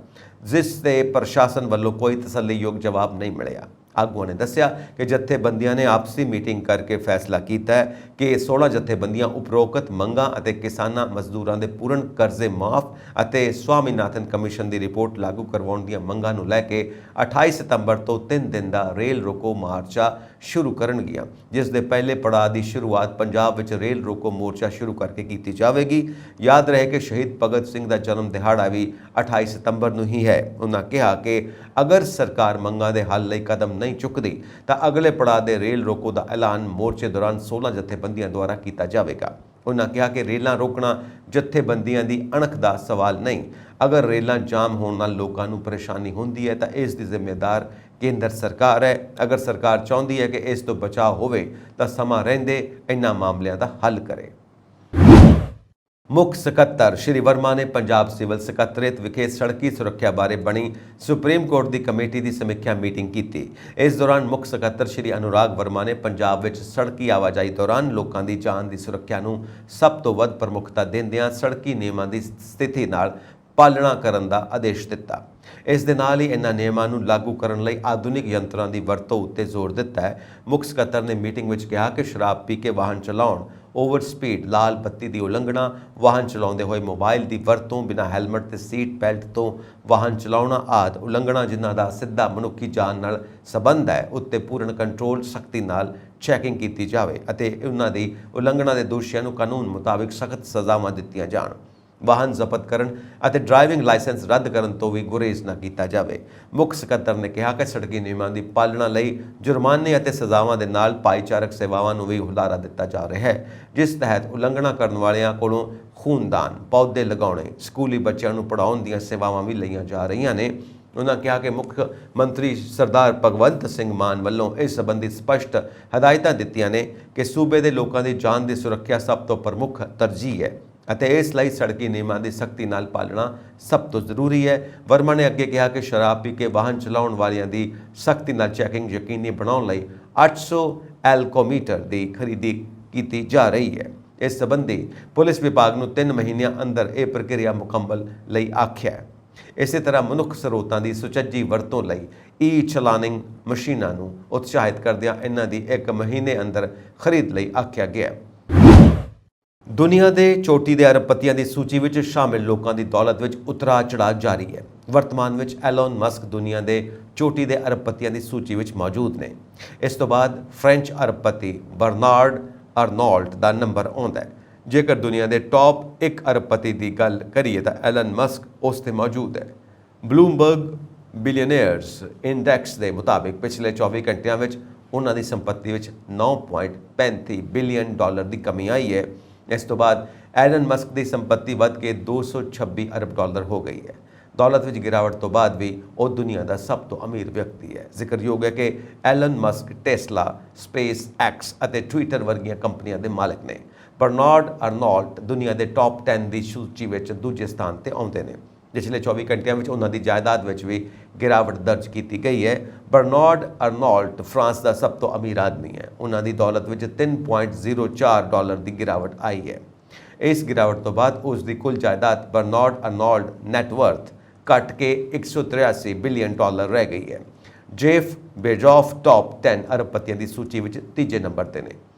[SPEAKER 2] ਜਿਸ ਤੇ ਪ੍ਰਸ਼ਾਸਨ ਵੱਲੋਂ ਕੋਈ ਤਸੱਲੀਯੋਗ ਜਵਾਬ ਨਹੀਂ ਮਿਲਿਆ। ਆਗੂਆਂ ਨੇ ਦੱਸਿਆ ਕਿ ਜਥੇਬੰਦੀਆਂ ਨੇ ਆਪਸੀ ਮੀਟਿੰਗ ਕਰਕੇ ਫੈਸਲਾ ਕੀਤਾ ਹੈ ਕਿ 16 ਜਥੇਬੰਦੀਆਂ ਉਪਰੋਕਤ ਮੰਗਾਂ ਅਤੇ ਕਿਸਾਨਾਂ ਮਜ਼ਦੂਰਾਂ ਦੇ ਪੂਰਨ ਕਰਜ਼ੇ ਮਾਫ ਅਤੇ ਸਵਾਮੀਨਾਥਨ ਕਮਿਸ਼ਨ ਦੀ ਰਿਪੋਰਟ ਲਾਗੂ ਕਰਵਾਉਣ ਦੀਆਂ ਮੰਗਾਂ ਨੂੰ ਲੈ ਕੇ 28 ਸਤੰਬਰ ਤੋਂ 3 ਦਿਨ ਦਾ ਰੇਲ ਰੋਕੋ ਮਾਰਚਾ ਸ਼ੁਰੂ ਕਰਨਗੀਆਂ, ਜਿਸ ਦੇ ਪਹਿਲੇ ਪੜਾਅ ਦੀ ਸ਼ੁਰੂਆਤ ਪੰਜਾਬ ਵਿੱਚ ਰੇਲ ਰੋਕੋ ਮੋਰਚਾ ਸ਼ੁਰੂ ਕਰਕੇ ਕੀਤੀ ਜਾਵੇਗੀ। ਯਾਦ ਰਹੇ ਕਿ ਸ਼ਹੀਦ ਭਗਤ ਸਿੰਘ ਦਾ ਜਨਮ ਦਿਹਾੜਾ ਵੀ 28 ਸਤੰਬਰ ਨੂੰ ਹੀ ਹੈ। ਉਹਨਾਂ ਕਿਹਾ ਕਿ ਅਗਰ ਸਰਕਾਰ ਮੰਗਾਂ ਦੇ ਹੱਲ ਲਈ ਕਦਮ ਨਹੀਂ ਚੁੱਕਦੀ ਤਾਂ ਅਗਲੇ ਪੜਾਅ ਦੇ ਰੇਲ ਰੋਕੋ ਦਾ ਐਲਾਨ ਮੋਰਚੇ ਦੌਰਾਨ 16 ਜਥੇਬੰਦੀਆਂ ਦੁਆਰਾ ਕੀਤਾ ਜਾਵੇਗਾ। ਉਹਨਾਂ ਕਿਹਾ ਕਿ ਰੇਲਾਂ ਰੋਕਣਾ ਜਥੇਬੰਦੀਆਂ ਦੀ ਅਣਖ ਦਾ ਸਵਾਲ ਨਹੀਂ। ਅਗਰ ਰੇਲਾਂ ਜਾਮ ਹੋਣ ਨਾਲ ਲੋਕਾਂ ਨੂੰ ਪਰੇਸ਼ਾਨੀ ਹੁੰਦੀ ਹੈ ਤਾਂ ਇਸ ਦੀ ਜ਼ਿੰਮੇਦਾਰ ਕੇਂਦਰ ਸਰਕਾਰ ਹੈ। ਅਗਰ ਸਰਕਾਰ ਚਾਹੁੰਦੀ ਹੈ ਕਿ ਇਸ ਤੋਂ ਬਚਾਅ ਹੋਵੇ ਤਾਂ ਸਮਾਂ ਰਹਿੰਦੇ ਇਹਨਾਂ ਮਾਮਲਿਆਂ ਦਾ ਹੱਲ ਕਰੇ। ਮੁੱਖ ਸਕੱਤਰ ਸ਼੍ਰੀ ਵਰਮਾ ਨੇ ਪੰਜਾਬ ਸਿਵਲ ਸਕੱਤਰੇਤ ਵਿਖੇ ਸੜਕੀ ਸੁਰੱਖਿਆ ਬਾਰੇ ਬਣੀ ਸੁਪਰੀਮ ਕੋਰਟ ਦੀ ਕਮੇਟੀ ਦੀ ਸਮੀਖਿਆ ਮੀਟਿੰਗ ਕੀਤੀ। ਇਸ ਦੌਰਾਨ ਮੁੱਖ ਸਕੱਤਰ ਸ਼੍ਰੀ ਅਨੁਰਾਗ ਵਰਮਾ ਨੇ ਪੰਜਾਬ ਵਿੱਚ ਸੜਕੀ ਆਵਾਜਾਈ ਦੌਰਾਨ ਲੋਕਾਂ ਦੀ ਜਾਨ ਦੀ ਸੁਰੱਖਿਆ ਨੂੰ ਸਭ ਤੋਂ ਵੱਧ ਪ੍ਰਮੁੱਖਤਾ ਦਿੰਦਿਆਂ ਸੜਕੀ ਨਿਯਮਾਂ ਦੀ ਸਥਿਤੀ ਨਾਲ ਪਾਲਣਾ ਕਰਨ ਦਾ ਆਦੇਸ਼ ਦਿੱਤਾ। ਇਸ ਦੇ ਨਾਲ ਹੀ ਇਹਨਾਂ ਨਿਯਮਾਂ ਨੂੰ ਲਾਗੂ ਕਰਨ ਲਈ ਆਧੁਨਿਕ ਯੰਤਰਾਂ ਦੀ ਵਰਤੋਂ ਉੱਤੇ ਜ਼ੋਰ ਦਿੱਤਾ ਹੈ। ਮੁੱਖ ਸਕੱਤਰ ਨੇ ਮੀਟਿੰਗ ਵਿੱਚ ਕਿਹਾ ਕਿ ਸ਼ਰਾਬ ਪੀ ਕੇ ਵਾਹਨ ਚਲਾਉਣ, ਓਵਰ ਸਪੀਡ, ਲਾਲ ਬੱਤੀ ਦੀ ਉਲੰਘਣਾ, ਵਾਹਨ ਚਲਾਉਂਦੇ ਹੋਏ ਮੋਬਾਈਲ ਦੀ ਵਰਤੋਂ, ਬਿਨਾਂ ਹੈਲਮਟ ਤੇ ਸੀਟ ਬੈਲਟ ਤੋਂ ਵਾਹਨ ਚਲਾਉਣਾ ਆਦਿ ਉਲੰਘਣਾ ਜਿਨ੍ਹਾਂ ਦਾ ਸਿੱਧਾ ਮਨੁੱਖੀ ਜਾਨ ਨਾਲ ਸੰਬੰਧ ਹੈ ਉੱਤੇ ਪੂਰਨ ਕੰਟਰੋਲ ਸਖਤੀ ਨਾਲ ਚੈਕਿੰਗ ਕੀਤੀ ਜਾਵੇ ਅਤੇ ਉਹਨਾਂ ਦੀ ਉਲੰਘਣਾ ਦੇ ਦੋਸ਼ੀਆਂ ਨੂੰ ਕਾਨੂੰਨ ਮੁਤਾਬਿਕ ਸਖਤ ਸਜ਼ਾਵਾਂ ਦਿੱਤੀਆਂ ਜਾਣ। ਵਾਹਨ ਜ਼ਬਤ ਕਰਨ ਅਤੇ ਡਰਾਈਵਿੰਗ ਲਾਇਸੈਂਸ ਰੱਦ ਕਰਨ ਤੋਂ ਵੀ ਗੁਰੇਜ਼ ਨਾ ਕੀਤਾ ਜਾਵੇ। ਮੁੱਖ ਸਕੱਤਰ ਨੇ ਕਿਹਾ ਕਿ ਸੜਕੀ ਨਿਯਮਾਂ ਦੀ ਪਾਲਣਾ ਲਈ ਜੁਰਮਾਨੇ ਅਤੇ ਸਜ਼ਾਵਾਂ ਦੇ ਨਾਲ ਭਾਈਚਾਰਕ ਸੇਵਾਵਾਂ ਨੂੰ ਵੀ ਹੁਲਾਰਾ ਦਿੱਤਾ ਜਾ ਰਿਹਾ ਹੈ, ਜਿਸ ਤਹਿਤ ਉਲੰਘਣਾ ਕਰਨ ਵਾਲਿਆਂ ਕੋਲੋਂ ਖੂਨਦਾਨ, ਪੌਦੇ ਲਗਾਉਣੇ, ਸਕੂਲੀ ਬੱਚਿਆਂ ਨੂੰ ਪੜ੍ਹਾਉਣ ਦੀਆਂ ਸੇਵਾਵਾਂ ਵੀ ਲਈਆਂ ਜਾ ਰਹੀਆਂ ਨੇ। ਉਹਨਾਂ ਕਿਹਾ ਕਿ ਮੁੱਖ ਮੰਤਰੀ ਸਰਦਾਰ ਭਗਵੰਤ ਸਿੰਘ ਮਾਨ ਵੱਲੋਂ ਇਸ ਸੰਬੰਧੀ ਸਪਸ਼ਟ ਹਦਾਇਤਾਂ ਦਿੱਤੀਆਂ ਨੇ ਕਿ ਸੂਬੇ ਦੇ ਲੋਕਾਂ ਦੀ ਜਾਨ ਦੀ ਸੁਰੱਖਿਆ ਸਭ ਤੋਂ ਪ੍ਰਮੁੱਖ ਤਰਜੀਹ ਹੈ ਅਤੇ ਇਸ ਲਈ ਸੜਕੀ ਨਿਯਮਾਂ ਦੀ ਸਖਤੀ ਨਾਲ ਪਾਲਣਾ ਸਭ ਤੋਂ ਜ਼ਰੂਰੀ ਹੈ। ਵਰਮਾ ਨੇ ਅੱਗੇ ਕਿਹਾ ਕਿ ਸ਼ਰਾਬ ਪੀ ਕੇ ਵਾਹਨ ਚਲਾਉਣ ਵਾਲਿਆਂ ਦੀ ਸਖਤੀ ਨਾਲ ਚੈਕਿੰਗ ਯਕੀਨੀ ਬਣਾਉਣ ਲਈ 800 ਐਲਕੋਮੀਟਰ ਦੀ ਖਰੀਦੀ ਕੀਤੀ ਜਾ ਰਹੀ ਹੈ। ਇਸ ਸੰਬੰਧੀ ਪੁਲਿਸ ਵਿਭਾਗ ਨੂੰ 3 ਮਹੀਨਿਆਂ ਅੰਦਰ ਇਹ ਪ੍ਰਕਿਰਿਆ ਮੁਕੰਮਲ ਲਈ ਆਖਿਆ ਹੈ। ਇਸੇ ਤਰ੍ਹਾਂ ਮਨੁੱਖ ਸਰੋਤਾਂ ਦੀ ਸੁਚੱਜੀ ਵਰਤੋਂ ਲਈ ਚਲਾਨਿੰਗ ਮਸ਼ੀਨਾਂ ਨੂੰ ਉਤਸ਼ਾਹਿਤ ਕਰਦਿਆਂ ਇਹਨਾਂ ਦੀ 1 ਮਹੀਨੇ ਅੰਦਰ ਖਰੀਦ ਲਈ ਆਖਿਆ ਗਿਆ ਹੈ। ਦੁਨੀਆ ਦੇ ਚੋਟੀ ਦੇ ਅਰਬਪਤੀਆਂ ਦੀ ਸੂਚੀ ਵਿੱਚ ਸ਼ਾਮਿਲ ਲੋਕਾਂ ਦੀ ਦੌਲਤ ਵਿੱਚ ਉਤਰਾਅ ਚੜ੍ਹਾਅ ਜਾਰੀ ਹੈ। ਵਰਤਮਾਨ ਵਿੱਚ ਐਲੋਨ ਮਸਕ ਦੁਨੀਆ ਦੇ ਚੋਟੀ ਦੇ ਅਰਬਪਤੀਆਂ ਦੀ ਸੂਚੀ ਵਿੱਚ ਮੌਜੂਦ ਨੇ। ਇਸ ਤੋਂ ਬਾਅਦ ਫ੍ਰੈਂਚ ਅਰਬਪਤੀ ਬਰਨਾਰਡ ਅਰਨੌਲਟ ਦਾ ਨੰਬਰ ਆਉਂਦਾ ਹੈ। ਜੇਕਰ ਦੁਨੀਆ ਦੇ ਟੌਪ 1 ਅਰਬਪਤੀ ਦੀ ਗੱਲ ਕਰੀਏ ਤਾਂ ਐਲਨ ਮਸਕ ਉਸ 'ਤੇ ਮੌਜੂਦ ਹੈ। ਬਲੂਮਬਰਗ ਬਿਲੀਅਨੇਅਰਸ ਇੰਡੈਕਸ ਦੇ ਮੁਤਾਬਿਕ ਪਿਛਲੇ 24 ਘੰਟਿਆਂ ਵਿੱਚ ਉਹਨਾਂ ਦੀ ਸੰਪत्ति ਵਿੱਚ 9.35 ਬਿਲੀਅਨ ਡਾਲਰ ਦੀ ਕਮੀ ਆਈ ਹੈ। ਇਸ ਤੋਂ ਬਾਅਦ ਐਲਨ ਮਸਕ ਦੀ ਸੰਪत्ति ਵੱਧ ਕੇ 226 ਅਰਬ ਡਾਲਰ ਹੋ ਗਈ ਹੈ। ਦੌਲਤ ਵਿੱਚ ਗਿਰਾਵਟ ਤੋਂ ਬਾਅਦ ਵੀ ਉਹ ਦੁਨੀਆ ਦਾ ਸਭ ਤੋਂ ਅਮੀਰ ਵਿਅਕਤੀ ਹੈ। ਜ਼ਿਕਰਯੋਗ ਹੈ ਕਿ Elon Musk Tesla, SpaceX ਅਤੇ ਟਵਿੱਟਰ ਵਰਗੀਆਂ ਕੰਪਨੀਆਂ ਦੇ ਮਾਲਕ ਨੇ। ਬਰਨਾਰਡ ਅਰਨੌਲਟ ਦੁਨੀਆ ਦੇ ਟੌਪ 10 ਦੀ ਸੂਚੀ ਵਿੱਚ ਦੂਜੇ ਸਥਾਨ ਤੇ ਆਉਂਦੇ ਨੇ। ਪਿਛਲੇ 24 ਘੰਟਿਆਂ ਵਿੱਚ ਉਹਨਾਂ ਦੀ ਜਾਇਦਾਦ ਵਿੱਚ ਵੀ ਗਿਰਾਵਟ ਦਰਜ ਕੀਤੀ ਗਈ ਹੈ। ਬਰਨਾਰਡ ਅਰਨੌਲਟ ਫਰਾਂਸ ਦਾ ਸਭ ਤੋਂ ਅਮੀਰ ਆਦਮੀ ਹੈ। ਉਹਨਾਂ ਦੀ ਦੌਲਤ ਵਿੱਚ 3.04 ਡਾਲਰ ਦੀ ਗਿਰਾਵਟ ਆਈ ਹੈ। ਇਸ ਗਿਰਾਵਟ ਤੋਂ ਬਾਅਦ ਉਸ ਦੀ ਕੁੱਲ ਜਾਇਦਾਦ ਬਰਨਾਰਡ ਅਰਨੌਲਟ ਨੈਟਵਰਥ ਘਟ ਕੇ 183 ਬਿਲੀਅਨ ਡਾਲਰ ਰਹਿ ਗਈ ਹੈ। ਜੇਫ ਬੇਜ਼ੋਸ ਟੌਪ 10 ਅਰਬਪਤੀਆਂ ਦੀ ਸੂਚੀ ਵਿੱਚ ਤੀਜੇ ਨੰਬਰ ਤੇ ਨੇ।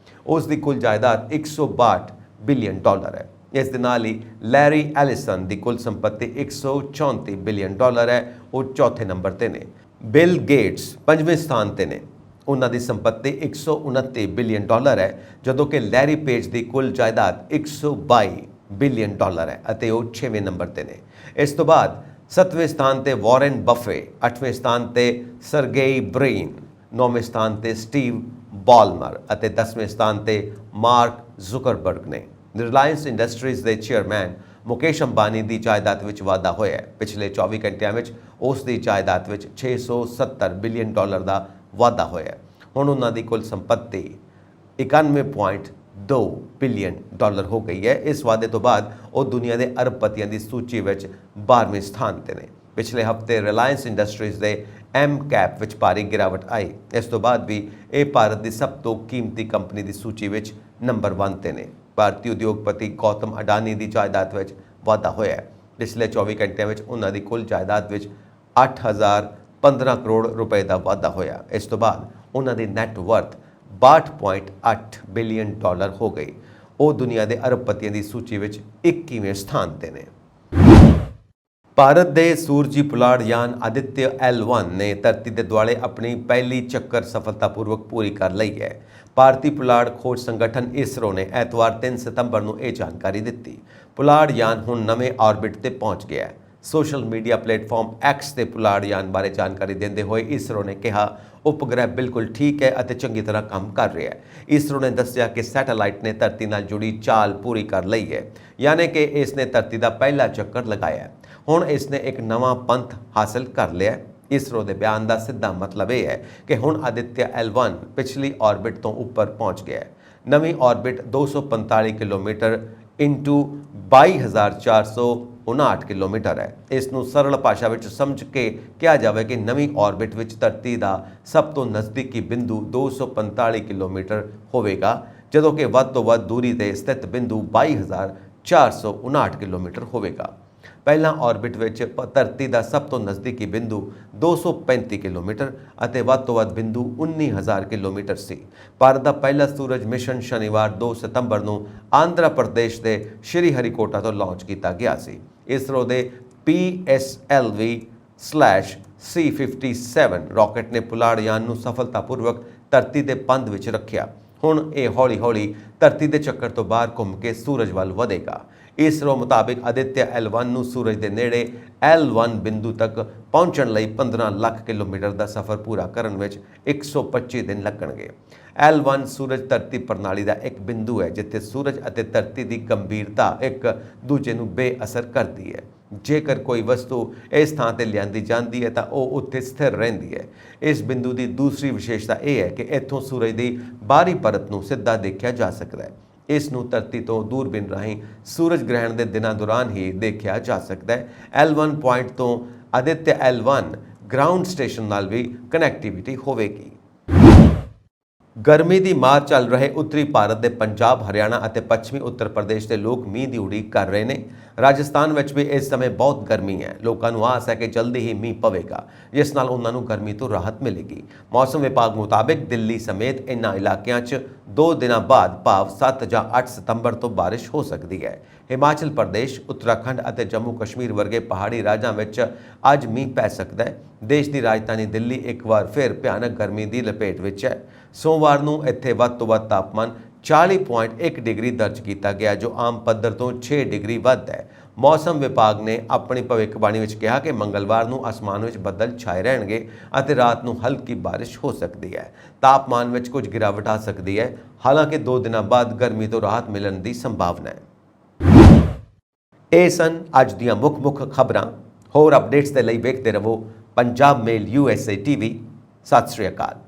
[SPEAKER 2] ਉਸ ਦੀ ਕੁੱਲ ਜਾਇਦਾਦ 162 ਬਿਲੀਅਨ ਡਾਲਰ ਹੈ। ਇਸ ਦੇ ਨਾਲ ਹੀ ਲੈਰੀ ਐਲਿਸਨ ਦੀ ਕੁੱਲ ਸੰਪत्ति 134 ਬਿਲੀਅਨ ਡਾਲਰ ਹੈ। ਉਹ ਚੌਥੇ ਨੰਬਰ ਤੇ ਨੇ। ਬਿਲ ਗੇਟਸ 5ਵੇਂ ਸਥਾਨ ਤੇ ਨੇ। ਉਹਨਾਂ ਦੀ ਸੰਪत्ति 129 ਬਿਲੀਅਨ ਡਾਲਰ ਹੈ, ਜਦੋਂ ਕਿ ਲੈਰੀ ਪੇਜ ਦੀ ਕੁੱਲ ਜਾਇਦਾਦ 122 ਬਿਲੀਅਨ ਡਾਲਰ ਹੈ ਅਤੇ ਉਹ 6ਵੇਂ ਨੰਬਰ ਤੇ ਨੇ। ਇਸ ਤੋਂ ਬਾਅਦ 7ਵੇਂ ਸਥਾਨ ਤੇ ਵਾਰਨ ਬਫੇ, 8ਵੇਂ ਸਥਾਨ ਤੇ ਸਰਗੇਈ ਬ੍ਰਿਨ, 9ਵੇਂ ਸਥਾਨ ਤੇ ਸਟੀਵ ਬਾਲਮਰ ਅਤੇ 10ਵੇਂ ਸਥਾਨ ਤੇ ਮਾਰਕ ਜ਼ੁਕਰਬਰਗ ਨੇ। ਰਿਲਾਇੰਸ ਇੰਡਸਟਰੀਜ਼ ਦੇ ਚੇਅਰਮੈਨ ਮੁਕੇਸ਼ ਅੰਬਾਨੀ ਦੀ ਜਾਇਦਾਦ ਵਿੱਚ ਵਾਧਾ ਹੋਇਆ ਹੈ। ਪਿਛਲੇ 24 ਘੰਟਿਆਂ ਵਿੱਚ ਉਸ ਦੀ ਜਾਇਦਾਦ ਵਿੱਚ 670 ਬਿਲੀਅਨ ਡਾਲਰ ਦਾ ਵਾਧਾ ਹੋਇਆ ਹੈ। ਹੁਣ ਉਹਨਾਂ ਦੀ ਕੁੱਲ ਸੰਪत्ति 91.2 ਬਿਲੀਅਨ ਡਾਲਰ ਹੋ ਗਈ ਹੈ। ਇਸ ਵਾਧੇ ਤੋਂ ਬਾਅਦ ਉਹ ਦੁਨੀਆ ਦੇ ਅਰਬਪਤੀਆਂ ਦੀ ਸੂਚੀ ਵਿੱਚ 12ਵੇਂ ਸਥਾਨ ਤੇ ਨੇ। ਪਿਛਲੇ ਹਫਤੇ ਰਿਲਾਇੰਸ ਇੰਡਸਟਰੀਜ਼ ਦੇ ਕੈਪ ਵਿੱਚ ਭਾਰੀ ਗਿਰਾਵਟ ਆਈ। ਇਸ ਤੋਂ ਬਾਅਦ ਵੀ ਇਹ ਭਾਰਤ ਦੀ ਸਭ ਤੋਂ ਕੀਮਤੀ ਕੰਪਨੀ ਦੀ ਸੂਚੀ ਵਿੱਚ ਨੰਬਰ 1 ਤੇ ਨੇ। ਭਾਰਤੀ ਉਦਯੋਗਪਤੀ ਗੌਤਮ ਅਡਾਨੀ ਦੀ ਜਾਇਦਾਦ ਵਿੱਚ ਵਾਧਾ ਹੋਇਆ ਹੈ। ਪਿਛਲੇ 24 ਘੰਟਿਆਂ ਵਿੱਚ ਉਹਨਾਂ ਦੀ ਕੁੱਲ ਜਾਇਦਾਦ ਵਿੱਚ 8,015 ਕਰੋੜ ਰੁਪਏ ਦਾ ਵਾਧਾ ਹੋਇਆ। ਇਸ ਤੋਂ ਬਾਅਦ ਉਹਨਾਂ ਦੀ ਨੈਟ ਵਰਥ 62.8 ਬਿਲੀਅਨ ਡਾਲਰ ਹੋ ਗਈ। ਉਹ ਦੁਨੀਆ ਦੇ ਅਰਬਪਤੀਆਂ ਦੀ ਸੂਚੀ ਵਿੱਚ 21ਵੇਂ ਸਥਾਨ ਤੇ ਨੇ। ਭਾਰਤ ਦੇ ਸੂਰਜੀ ਪੁਲਾੜ ਯਾਨ ਆਦਿਤਿਆ L1 ਨੇ ਧਰਤੀ ਦੇ ਦੁਆਲੇ ਆਪਣੀ ਪਹਿਲੀ ਚੱਕਰ ਸਫਲਤਾਪੂਰਵਕ ਪੂਰੀ ਕਰ ਲਈ ਹੈ। ਭਾਰਤੀ ਪੁਲਾੜ ਖੋਜ ਸੰਗਠਨ ਇਸਰੋ ਨੇ ਐਤਵਾਰ 3 ਸਤੰਬਰ ਨੂੰ ਇਹ ਜਾਣਕਾਰੀ ਦਿੱਤੀ। ਪੁਲਾੜ ਯਾਨ ਹੁਣ ਨਵੇਂ ਆਰਬਿਟ ਤੇ ਪਹੁੰਚ ਗਿਆ ਹੈ। ਸੋਸ਼ਲ ਮੀਡੀਆ ਪਲੇਟਫਾਰਮ X ਤੇ ਪੁਲਾੜ ਯਾਨ ਬਾਰੇ ਜਾਣਕਾਰੀ ਦਿੰਦੇ ਹੋਏ ਇਸਰੋ ਨੇ ਕਿਹਾ, ਉਪਗ੍ਰਹਿ ਬਿਲਕੁਲ ਠੀਕ ਹੈ ਅਤੇ ਚੰਗੀ ਤਰ੍ਹਾਂ ਕੰਮ ਕਰ ਰਿਹਾ ਹੈ। ਇਸਰੋ ਨੇ ਦੱਸਿਆ ਕਿ ਸੈਟੇਲਾਈਟ ਨੇ ਧਰਤੀ ਨਾਲ ਜੁੜੀ ਚਾਲ ਪੂਰੀ ਕਰ ਲਈ ਹੈ, ਯਾਨੀ ਕਿ ਇਸ ਨੇ ਧਰਤੀ ਦਾ ਪਹਿਲਾ ਚੱਕਰ ਲਗਾਇਆ ਹੈ। ਹੁਣ ਇਸ ਨੇ ਇੱਕ ਨਵਾਂ ਪੰਥ ਹਾਸਲ ਕਰ ਲਿਆ ਹੈ। ਇਸਰੋ ਦੇ ਬਿਆਨ ਦਾ ਸਿੱਧਾ ਮਤਲਬ ਇਹ ਹੈ ਕਿ ਹੁਣ ਆਦਿਤਿਆ L1 ਪਿਛਲੀ ਆਰਬਿਟ ਤੋਂ ਉੱਪਰ ਪਹੁੰਚ ਗਿਆ ਹੈ। ਨਵੀਂ ਆਰਬਿਟ 245 ਕਿਲੋਮੀਟਰ ਇਨਟੂ 22,459 ਕਿਲੋਮੀਟਰ ਹੈ। ਇਸ ਨੂੰ ਸਰਲ ਭਾਸ਼ਾ ਵਿੱਚ ਸਮਝ ਕੇ ਕਿਹਾ ਜਾਵੇ ਕਿ ਨਵੀਂ ਆਰਬਿਟ ਵਿੱਚ ਧਰਤੀ ਦਾ ਸਭ ਤੋਂ ਨਜ਼ਦੀਕੀ ਬਿੰਦੂ 245 ਕਿਲੋਮੀਟਰ ਹੋਵੇਗਾ, ਜਦੋਂ ਕਿ ਵੱਧ ਤੋਂ ਵੱਧ ਦੂਰੀ ਤੇ ਸਥਿਤ ਬਿੰਦੂ 22,459 ਕਿਲੋਮੀਟਰ ਹੋਵੇਗਾ। ਪਹਿਲਾਂ ਆਰਬਿਟ ਵਿੱਚ ਧਰਤੀ ਦਾ ਸਭ ਤੋਂ ਨਜ਼ਦੀਕੀ ਬਿੰਦੂ 235 ਕਿਲੋਮੀਟਰ ਅਤੇ ਵੱਧ ਤੋਂ ਵੱਧ ਬਿੰਦੂ 19,000 ਕਿਲੋਮੀਟਰ ਸੀ। ਭਾਰਤ ਦਾ ਪਹਿਲਾ ਸੂਰਜ ਮਿਸ਼ਨ ਸ਼ਨੀਵਾਰ 2 ਸਤੰਬਰ ਨੂੰ ਆਂਧਰਾ ਪ੍ਰਦੇਸ਼ ਦੇ ਸ਼੍ਰੀ ਹਰੀਕੋਟਾ ਤੋਂ ਲਾਂਚ ਕੀਤਾ ਗਿਆ ਸੀ। ਇਸਰੋ ਦੇ PSLV/C57 ਰਾਕੇਟ ਨੇ ਪੁਲਾੜ ਯਾਨ ਨੂੰ ਸਫਲਤਾਪੂਰਵਕ ਧਰਤੀ ਦੇ ਪੰਧ ਵਿੱਚ ਰੱਖਿਆ। ਹੁਣ ਇਹ ਹੌਲੀ-ਹੌਲੀ ਧਰਤੀ ਦੇ ਚੱਕਰ ਤੋਂ ਬਾਹਰ ਘੁੰਮ ਕੇ ਸੂਰਜ ਵੱਲ ਵਧੇਗਾ। ਇਸਰੋ ਮੁਤਾਬਿਕ ਆਦਿਤਿਆ L1 ਨੂੰ ਸੂਰਜ ਦੇ ਨੇੜੇ L1 ਬਿੰਦੂ ਤੱਕ ਪਹੁੰਚਣ ਲਈ 15 ਲੱਖ ਕਿਲੋਮੀਟਰ ਦਾ ਸਫ਼ਰ ਪੂਰਾ ਕਰਨ ਵਿੱਚ 125 ਦਿਨ ਲੱਗਣਗੇ। L1 ਸੂਰਜ ਧਰਤੀ ਪ੍ਰਣਾਲੀ ਦਾ ਇੱਕ ਬਿੰਦੂ ਹੈ ਜਿੱਥੇ ਸੂਰਜ ਅਤੇ ਧਰਤੀ ਦੀ ਗੰਭੀਰਤਾ ਇੱਕ ਦੂਜੇ ਨੂੰ ਬੇਅਸਰ ਕਰਦੀ ਹੈ। ਜੇਕਰ ਕੋਈ ਵਸਤੂ ਇਸ ਥਾਂ ਤੇ ਲਿਆਂਦੀ ਜਾਂਦੀ ਹੈ ਤਾਂ ਉਹ ਉੱਥੇ ਸਥਿਰ ਰਹਿੰਦੀ ਹੈ। ਇਸ ਬਿੰਦੂ ਦੀ ਦੂਸਰੀ ਵਿਸ਼ੇਸ਼ਤਾ ਇਹ ਹੈ ਕਿ ਇੱਥੋਂ ਸੂਰਜ ਦੀ ਬਾਹਰੀ ਪਰਤ ਨੂੰ ਸਿੱਧਾ ਦੇਖਿਆ ਜਾ ਸਕਦਾ ਹੈ। ਇਸ ਨੂੰ ਧਰਤੀ ਤੋਂ ਦੂਰਬੀਨ ਰਾਹੀਂ ਸੂਰਜ ਗ੍ਰਹਿਣ ਦੇ ਦਿਨਾਂ ਦੌਰਾਨ ਹੀ ਦੇਖਿਆ ਜਾ ਸਕਦਾ ਹੈ। L1 ਪੁਆਇੰਟ ਤੋਂ ਆਦਿਤਿਆ L1 ਗਰਾਊਂਡ ਸਟੇਸ਼ਨ ਨਾਲ ਵੀ ਕਨੈਕਟੀਵਿਟੀ ਹੋਵੇਗੀ। ਗਰਮੀ ਦੀ ਮਾਰ ਚੱਲ ਰਹੇ ਉੱਤਰੀ ਭਾਰਤ ਦੇ ਪੰਜਾਬ, ਹਰਿਆਣਾ ਅਤੇ ਪੱਛਮੀ ਉੱਤਰ ਪ੍ਰਦੇਸ਼ ਦੇ ਲੋਕ ਮੀਂਹ ਦੀ ਉਡੀਕ ਕਰ ਰਹੇ ਨੇ। ਰਾਜਸਥਾਨ ਵਿੱਚ ਵੀ ਇਸ ਸਮੇਂ ਬਹੁਤ ਗਰਮੀ ਹੈ। ਲੋਕਾਂ ਨੂੰ ਆਸ ਹੈ ਕਿ ਜਲਦੀ ਹੀ ਮੀਂਹ ਪਵੇਗਾ, ਜਿਸ ਨਾਲ ਉਹਨਾਂ ਨੂੰ ਗਰਮੀ ਤੋਂ ਰਾਹਤ ਮਿਲੇਗੀ। ਮੌਸਮ ਵਿਭਾਗ ਮੁਤਾਬਿਕ ਦਿੱਲੀ ਸਮੇਤ ਇਨ੍ਹਾਂ ਇਲਾਕਿਆਂ 'ਚ 2 ਦਿਨਾਂ ਬਾਅਦ ਭਾਵ 7 ਜਾਂ 8 ਸਤੰਬਰ ਤੋਂ ਬਾਰਿਸ਼ ਹੋ ਸਕਦੀ ਹੈ। ਹਿਮਾਚਲ ਪ੍ਰਦੇਸ਼, ਉੱਤਰਾਖੰਡ ਅਤੇ ਜੰਮੂ ਕਸ਼ਮੀਰ ਵਰਗੇ ਪਹਾੜੀ ਰਾਜਾਂ ਵਿੱਚ ਅੱਜ ਮੀਂਹ ਪੈ ਸਕਦਾ ਹੈ। ਦੇਸ਼ ਦੀ ਰਾਜਧਾਨੀ ਦਿੱਲੀ ਇੱਕ ਵਾਰ ਫਿਰ ਭਿਆਨਕ ਗਰਮੀ ਦੀ ਲਪੇਟ ਵਿੱਚ ਹੈ। ਸੋਮਵਾਰ ਨੂੰ ਇੱਥੇ ਵੱਧ ਤੋਂ ਵੱਧ ਤਾਪਮਾਨ 40.1 ਡਿਗਰੀ ਦਰਜ ਕੀਤਾ ਗਿਆ, ਜੋ ਆਮ ਪੱਧਰ ਤੋਂ 6 ਡਿਗਰੀ ਵੱਧ ਹੈ। ਮੌਸਮ ਵਿਭਾਗ ਨੇ ਆਪਣੀ ਭਵਿੱਖਬਾਣੀ ਵਿੱਚ ਕਿਹਾ ਕਿ ਮੰਗਲਵਾਰ ਨੂੰ ਅਸਮਾਨ ਵਿੱਚ ਬੱਦਲ ਛਾਏ ਰਹਿਣਗੇ ਅਤੇ ਰਾਤ ਨੂੰ ਹਲਕੀ ਬਾਰਿਸ਼ ਹੋ ਸਕਦੀ ਹੈ। ਤਾਪਮਾਨ ਵਿੱਚ ਕੁਝ ਗਿਰਾਵਟ ਆ ਸਕਦੀ ਹੈ, ਹਾਲਾਂਕਿ 2 ਦਿਨਾਂ ਬਾਅਦ ਗਰਮੀ ਤੋਂ ਰਾਹਤ ਮਿਲਣ ਦੀ ਸੰਭਾਵਨਾ ਹੈ। ਇਹ ਸਨ ਅੱਜ ਦੀਆਂ ਮੁੱਖ ਖਬਰਾਂ। ਹੋਰ ਅਪਡੇਟਸ ਦੇ ਲਈ ਵੇਖਦੇ ਰਹੋ ਪੰਜਾਬ ਮੇਲ USA TV। ਸਤਿ ਸ਼੍ਰੀ ਅਕਾਲ।